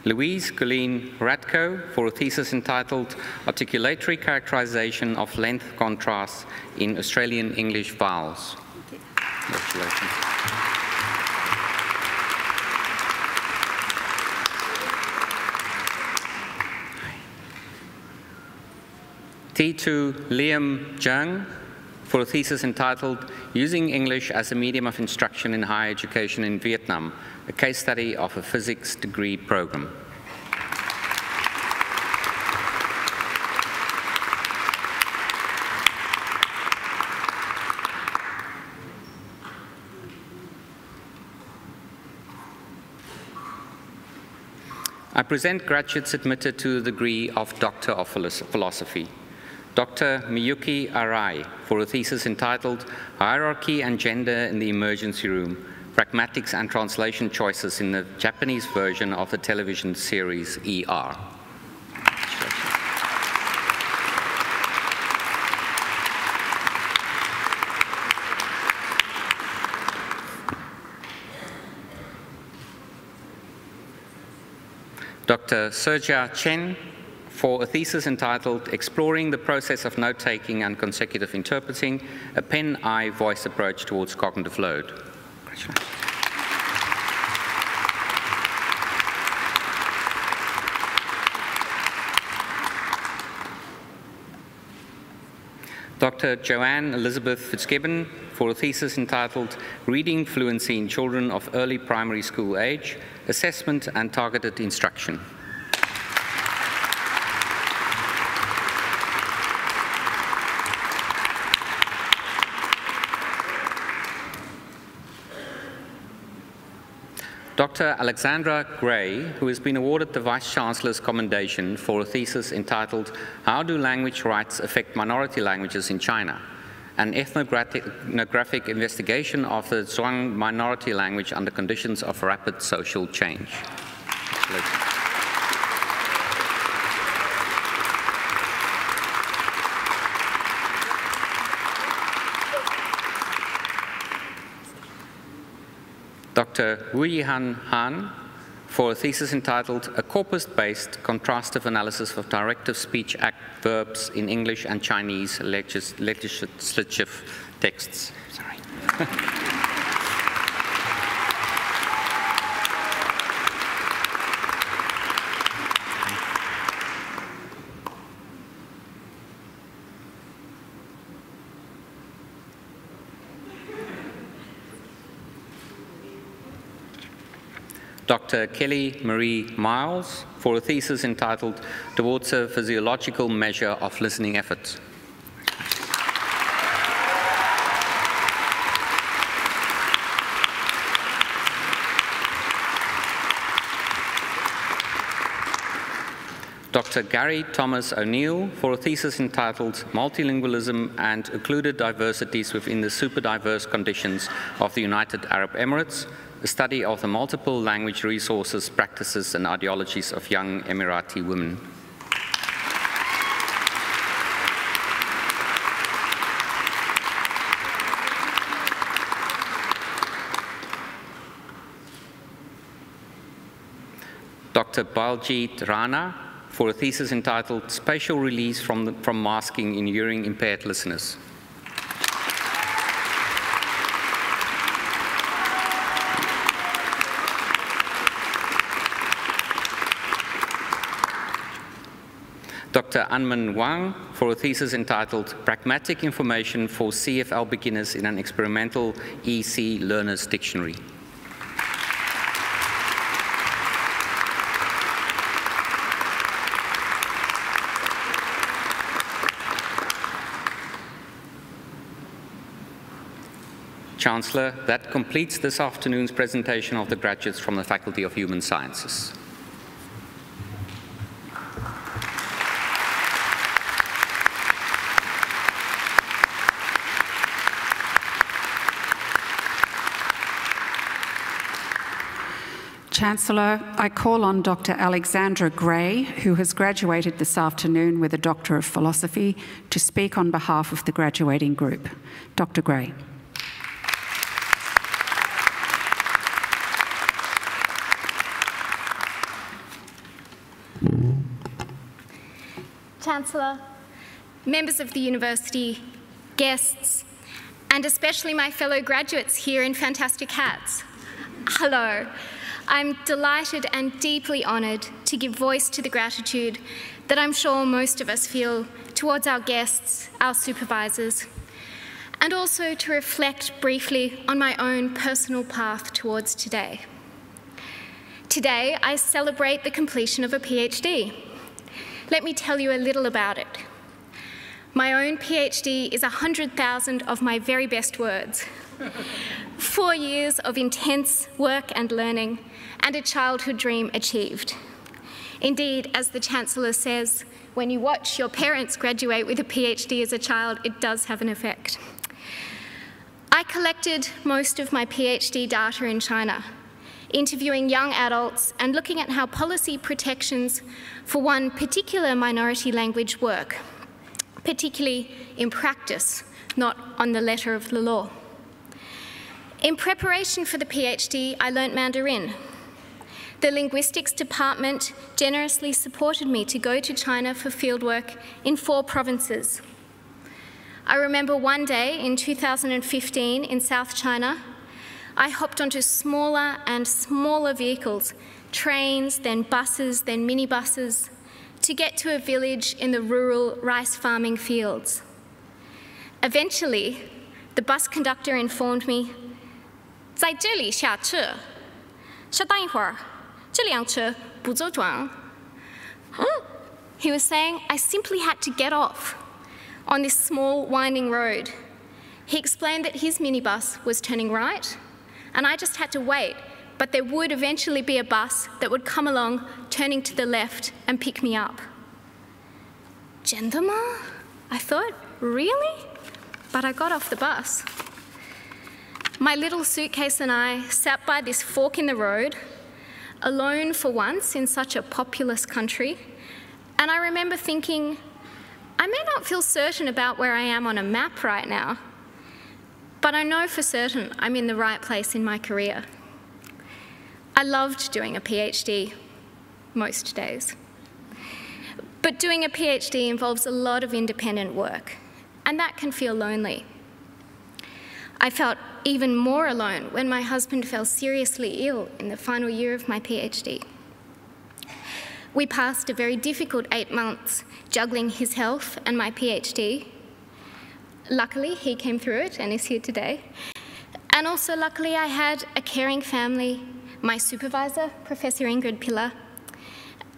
[SPEAKER 6] Louise Colleen Radko for a thesis entitled Articulatory Characterization of Length Contrasts in Australian English Vowels. Congratulations. T2 Liam Jung for a thesis entitled Using English as a Medium of Instruction in Higher Education in Vietnam, a case study of a physics degree program. I present graduates admitted to the degree of Doctor of Philosophy. Dr. Miyuki Arai for a thesis entitled Hierarchy and Gender in the Emergency Room, Pragmatics and Translation Choices in the Japanese version of the television series ER. Dr. Serja Chen for a thesis entitled Exploring the Process of Note-Taking and Consecutive Interpreting, a pen-eye voice approach towards cognitive load. Congratulations. Dr. Joanne Elizabeth Fitzgibbon for a thesis entitled Reading Fluency in Children of Early Primary School Age, Assessment and Targeted Instruction. Dr. Alexandra Gray, who has been awarded the Vice-Chancellor's Commendation for a thesis entitled How Do Language Rights Affect Minority Languages in China? An ethnographic investigation of the Zhuang minority language under conditions of rapid social change. Dr. Wu-Yihan Han for a thesis entitled A Corpus-Based Contrastive Analysis of Directive Speech Act Verbs in English and Chinese legislative Texts. Sorry. Dr. Kelly Marie Miles for a thesis entitled Towards a Physiological Measure of Listening Effort. Dr. Gary Thomas O'Neill for a thesis entitled Multilingualism and Occluded Diversities Within the Superdiverse Conditions of the United Arab Emirates, a study of the multiple language resources, practices, and ideologies of young Emirati women. Dr. Baljit Rana for a thesis entitled Spatial Release from Masking in Hearing Impaired Listeners. Dr. Anman Wang for a thesis entitled Pragmatic Information for CFL Beginners in an Experimental EC Learners Dictionary. Chancellor, that completes this afternoon's presentation of the graduates from the Faculty of Human Sciences.
[SPEAKER 2] Chancellor, I call on Dr. Alexandra Gray, who has graduated this afternoon with a Doctor of Philosophy, to speak on behalf of the graduating group. Dr. Gray.
[SPEAKER 7] Chancellor, members of the university, guests, and especially my fellow graduates here in fantastic hats. Hello. I'm delighted and deeply honoured to give voice to the gratitude that I'm sure most of us feel towards our guests, our supervisors, and also to reflect briefly on my own personal path towards today. Today, I celebrate the completion of a PhD. Let me tell you a little about it. My own PhD is 100,000 of my very best words. 4 years of intense work and learning, and a childhood dream achieved. Indeed, as the Chancellor says, when you watch your parents graduate with a PhD as a child, it does have an effect. I collected most of my PhD data in China, interviewing young adults and looking at how policy protections for one particular minority language work, particularly in practice, not on the letter of the law. In preparation for the PhD, I learnt Mandarin. The linguistics department generously supported me to go to China for fieldwork in 4 provinces. I remember one day in 2015 in South China, I hopped onto smaller and smaller vehicles, trains, then buses, then minibuses, to get to a village in the rural rice farming fields. Eventually, the bus conductor informed me, 在这里下车，稍等一会儿，这辆车不左转。 He was saying I simply had to get off on this small winding road. He explained that his minibus was turning right, and I just had to wait, but there would eventually be a bus that would come along, turning to the left and pick me up. 真的吗? I thought, really? But I got off the bus. My little suitcase and I sat by this fork in the road, alone for once in such a populous country, and I remember thinking, I may not feel certain about where I am on a map right now, but I know for certain I'm in the right place in my career. I loved doing a PhD most days. But doing a PhD involves a lot of independent work, and that can feel lonely. I felt even more alone when my husband fell seriously ill in the final year of my PhD. We passed a very difficult 8 months juggling his health and my PhD. Luckily, he came through it and is here today. And also, luckily, I had a caring family. My supervisor, Professor Ingrid Piller,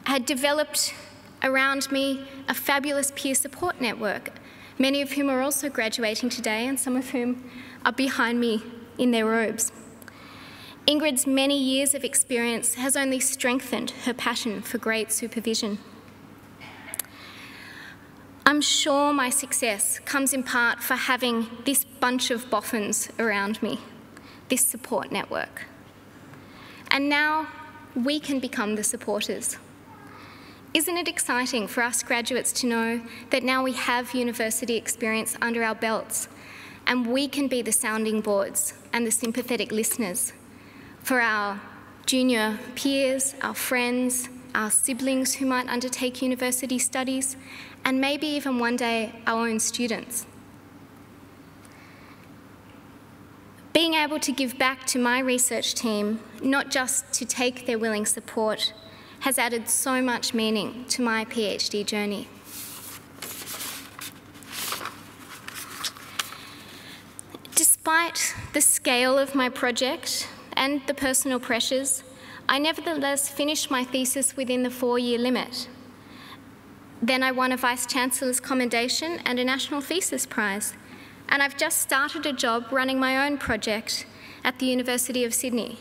[SPEAKER 7] had developed around me a fabulous peer support network, many of whom are also graduating today and some of whom are behind me in their robes. Ingrid's many years of experience has only strengthened her passion for great supervision. I'm sure my success comes in part for having this bunch of boffins around me, this support network. And now we can become the supporters. Isn't it exciting for us graduates to know that now we have university experience under our belts and we can be the sounding boards and the sympathetic listeners for our junior peers, our friends, our siblings who might undertake university studies, and maybe even one day our own students. Being able to give back to my research team, not just to take their willing support, has added so much meaning to my PhD journey. Despite the scale of my project and the personal pressures, I nevertheless finished my thesis within the 4-year limit. Then I won a Vice-Chancellor's commendation and a National Thesis Prize, and I've just started a job running my own project at the University of Sydney.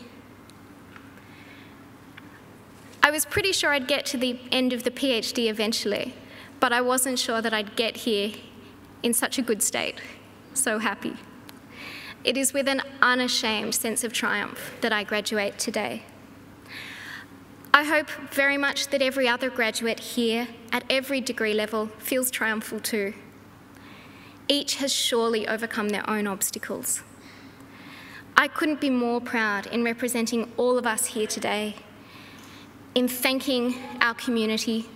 [SPEAKER 7] I was pretty sure I'd get to the end of the PhD eventually, but I wasn't sure that I'd get here in such a good state. So happy. It is with an unashamed sense of triumph that I graduate today. I hope very much that every other graduate here at every degree level feels triumphal too. Each has surely overcome their own obstacles. I couldn't be more proud in representing all of us here today, in thanking our community,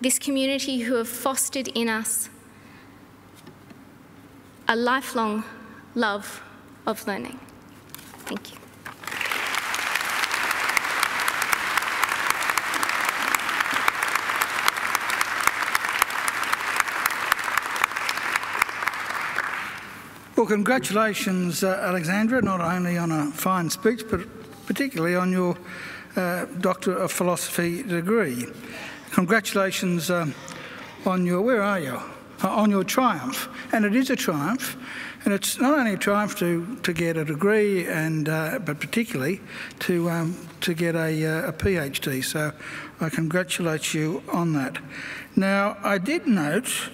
[SPEAKER 7] this community who have fostered in us a lifelong love of learning. Thank you.
[SPEAKER 4] Well, congratulations, Alexandra, not only on a fine speech, but particularly on your Doctor of Philosophy degree. Congratulations on your, where are you? On your triumph. And it is a triumph. And it's not only a triumph to get a degree, and but particularly to get a PhD. So I congratulate you on that. Now, I did note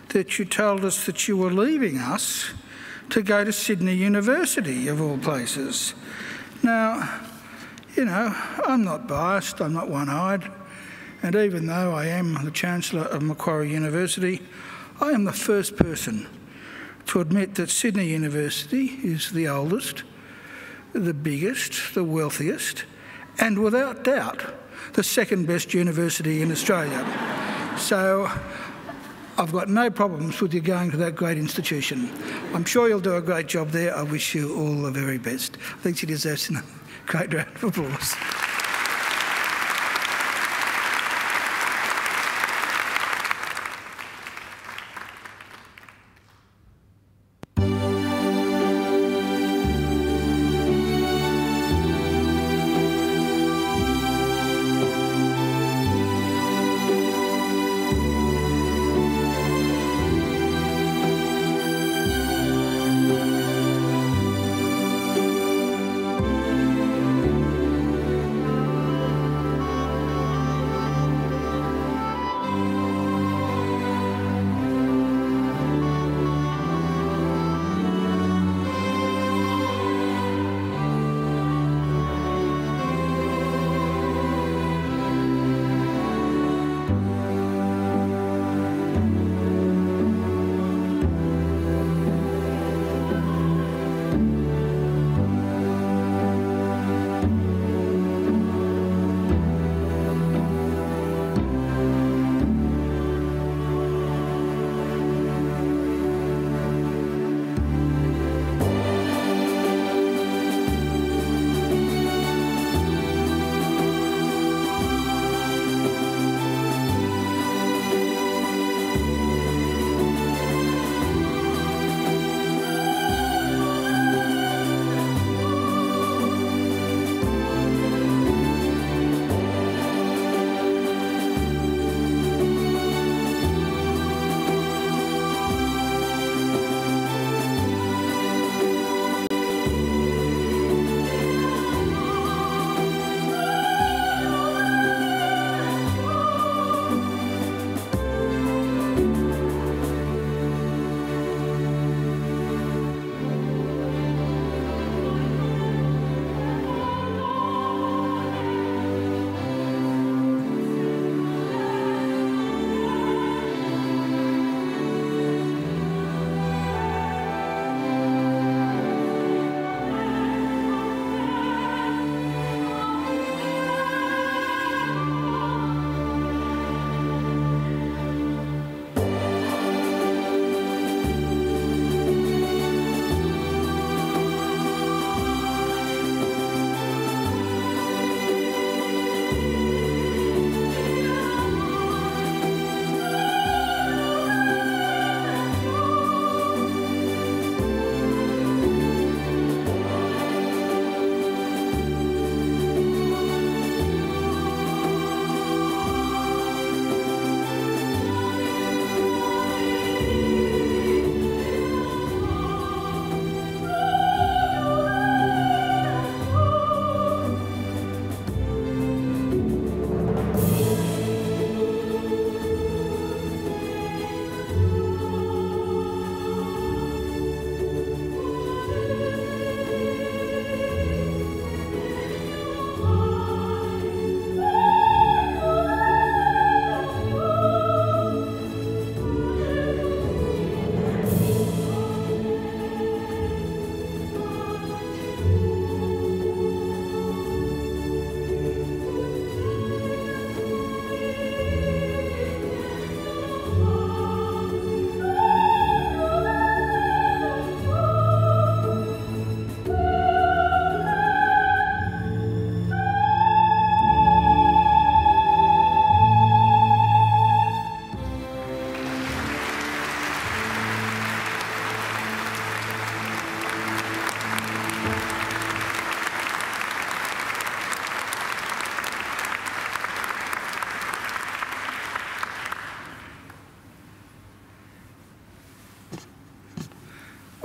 [SPEAKER 4] that you told us that you were leaving us to go to Sydney University, of all places. Now, you know, I'm not biased, I'm not one-eyed, and even though I am the Chancellor of Macquarie University, I am the first person to admit that Sydney University is the oldest, the biggest, the wealthiest, and without doubt, the second best university in Australia. So I've got no problems with you going to that great institution. I'm sure you'll do a great job there. I wish you all the very best. I think she deserves a great round of applause.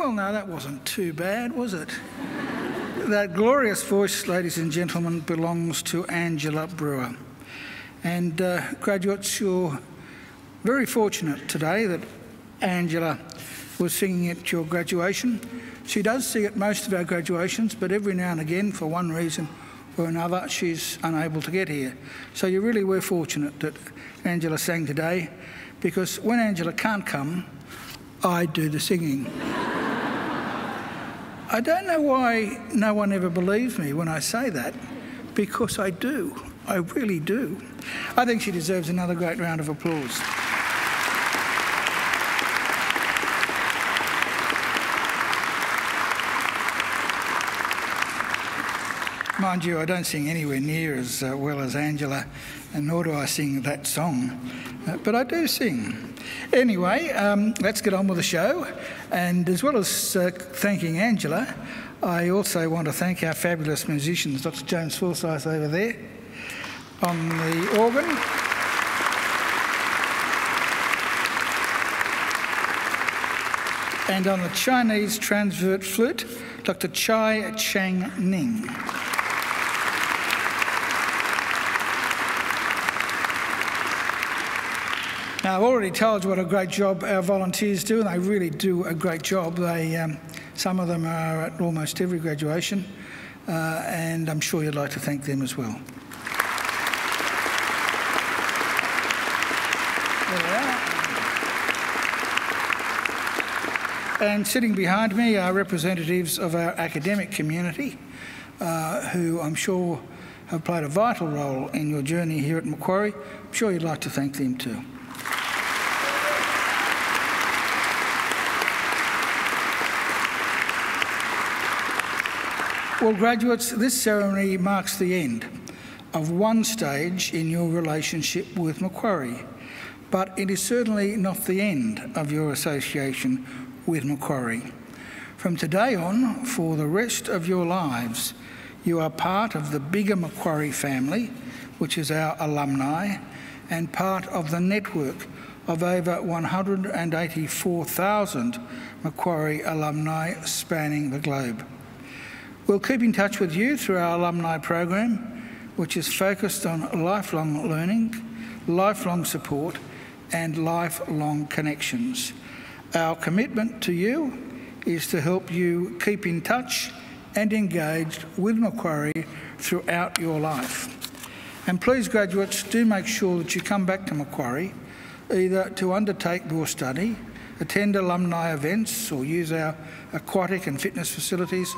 [SPEAKER 4] Well, no, that wasn't too bad, was it? That glorious voice, ladies and gentlemen, belongs to Angela Brewer. And graduates, you're very fortunate today that Angela was singing at your graduation. She does sing at most of our graduations, but every now and again, for one reason or another, she's unable to get here. So you really were fortunate that Angela sang today, because when Angela can't come, I do the singing. I don't know why no one ever believes me when I say that, because I do. I really do. I think she deserves another great round of applause. Mind you, I don't sing anywhere near as well as Angela, and nor do I sing that song, but I do sing. Anyway, let's get on with the show. And as well as thanking Angela, I also want to thank our fabulous musicians, Dr. James Forsyth over there on the organ. And on the Chinese transvert flute, Dr. Chai Chang Ning. Now, I've already told you what a great job our volunteers do, and they really do a great job. Some of them are at almost every graduation, and I'm sure you'd like to thank them as well. There they are. And sitting behind me are representatives of our academic community, who I'm sure have played a vital role in your journey here at Macquarie. I'm sure you'd like to thank them too. Well, graduates, this ceremony marks the end of one stage in your relationship with Macquarie, but it is certainly not the end of your association with Macquarie. From today on, for the rest of your lives, you are part of the bigger Macquarie family, which is our alumni, and part of the network of over 184,000 Macquarie alumni spanning the globe. We'll keep in touch with you through our alumni program, which is focused on lifelong learning, lifelong support, and lifelong connections. Our commitment to you is to help you keep in touch and engaged with Macquarie throughout your life. And please, graduates, do make sure that you come back to Macquarie, either to undertake your study, attend alumni events, or use our aquatic and fitness facilities,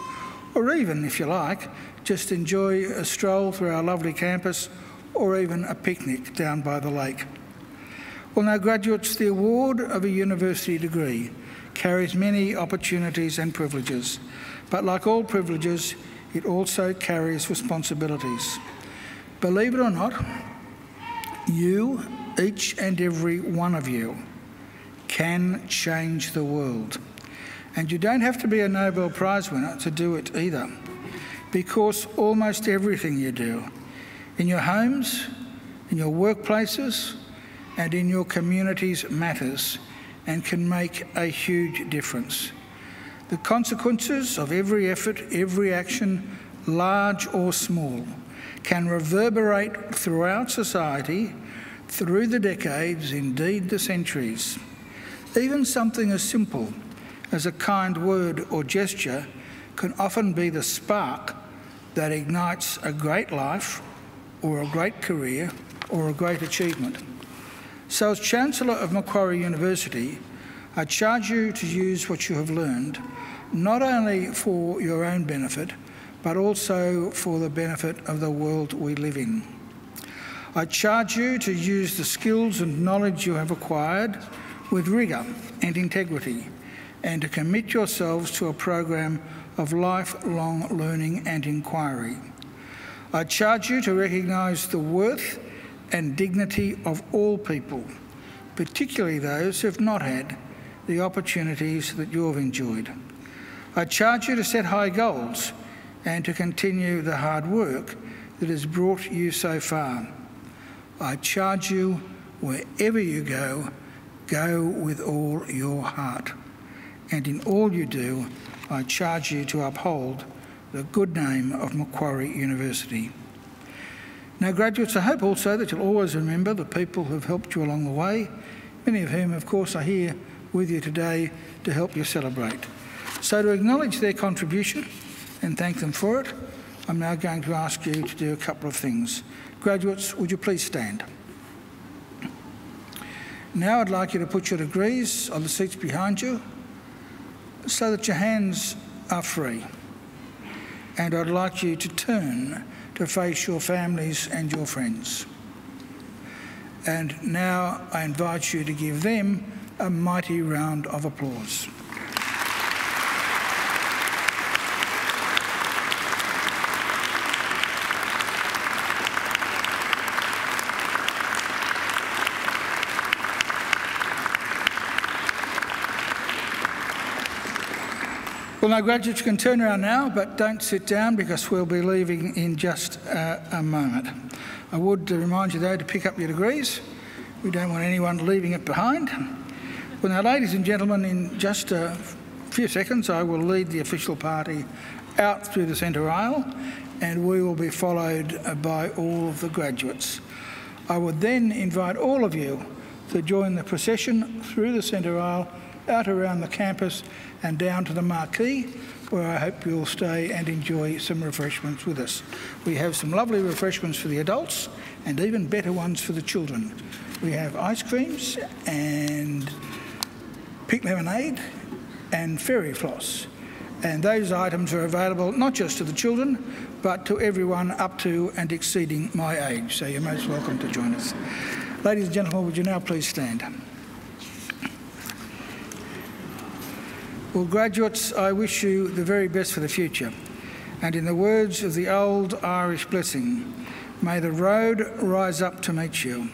[SPEAKER 4] or even, if you like, just enjoy a stroll through our lovely campus, or even a picnic down by the lake. Well, now, graduates, the award of a university degree carries many opportunities and privileges, but like all privileges, it also carries responsibilities. Believe it or not, you, each and every one of you, can change the world. And you don't have to be a Nobel Prize winner to do it either, because almost everything you do, in your homes, in your workplaces, and in your communities matters and can make a huge difference. The consequences of every effort, every action, large or small, can reverberate throughout society, through the decades, indeed the centuries. Even something as simple as a kind word or gesture can often be the spark that ignites a great life or a great career or a great achievement. So as Chancellor of Macquarie University, I charge you to use what you have learned, not only for your own benefit, but also for the benefit of the world we live in. I charge you to use the skills and knowledge you have acquired with rigour and integrity, and to commit yourselves to a program of lifelong learning and inquiry. I charge you to recognise the worth and dignity of all people, particularly those who have not had the opportunities that you have enjoyed. I charge you to set high goals and to continue the hard work that has brought you so far. I charge you, wherever you go, go with all your heart. and in all you do, I charge you to uphold the good name of Macquarie University. Now, graduates, I hope also that you'll always remember the people who have helped you along the way, many of whom, of course, are here with you today to help you celebrate. So to acknowledge their contribution and thank them for it, I'm now going to ask you to do a couple of things. Graduates, would you please stand? Now I'd like you to put your degrees on the seats behind you so that your hands are free. And I'd like you to turn to face your families and your friends. And now I invite you to give them a mighty round of applause. Well, now, graduates, you can turn around now, but don't sit down because we'll be leaving in just a moment. I would remind you, though, to pick up your degrees. We don't want anyone leaving it behind. Well, now, ladies and gentlemen, in just a few seconds, I will lead the official party out through the centre aisle, and we will be followed by all of the graduates. I would then invite all of you to join the procession through the centre aisle, out around the campus and down to the Macquarie, where I hope you'll stay and enjoy some refreshments with us. We have some lovely refreshments for the adults and even better ones for the children. We have ice creams and pink lemonade and fairy floss. And those items are available not just to the children, but to everyone up to and exceeding my age. So you're most welcome to join us. Ladies and gentlemen, would you now please stand? Well, graduates, I wish you the very best for the future. And in the words of the old Irish blessing, may the road rise up to meet you.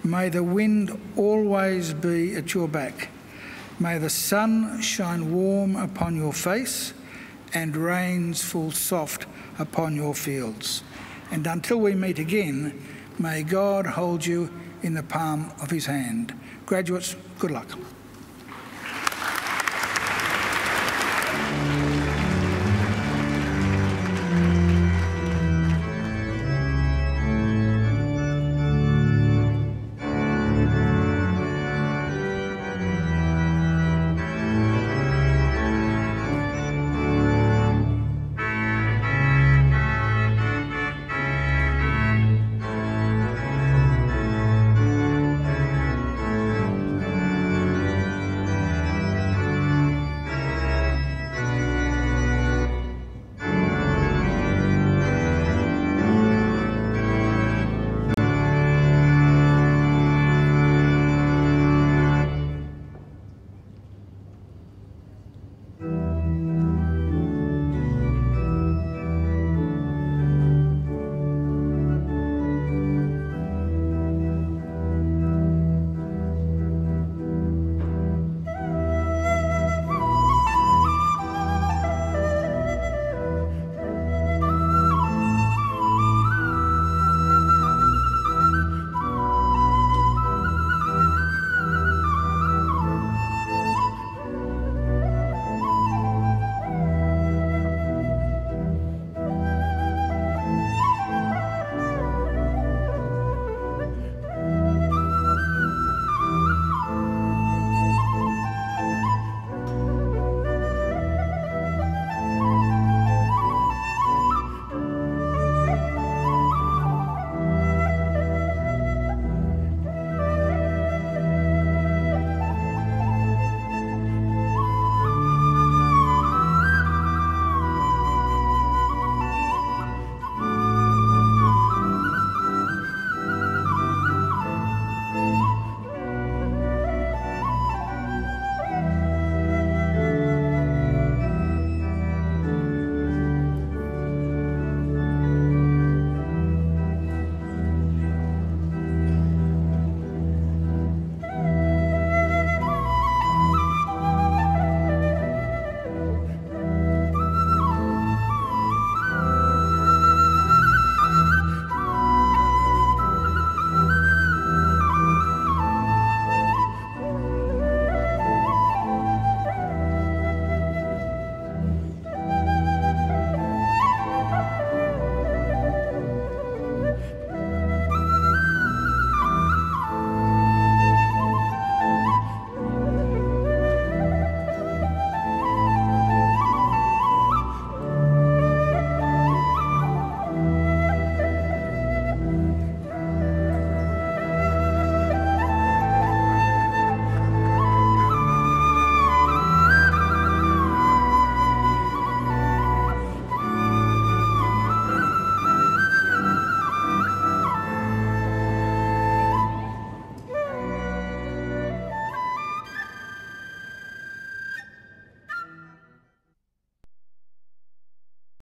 [SPEAKER 4] May the wind always be at your back. May the sun shine warm upon your face and rains fall soft upon your fields. And until we meet again, may God hold you in the palm of his hand. Graduates, good luck.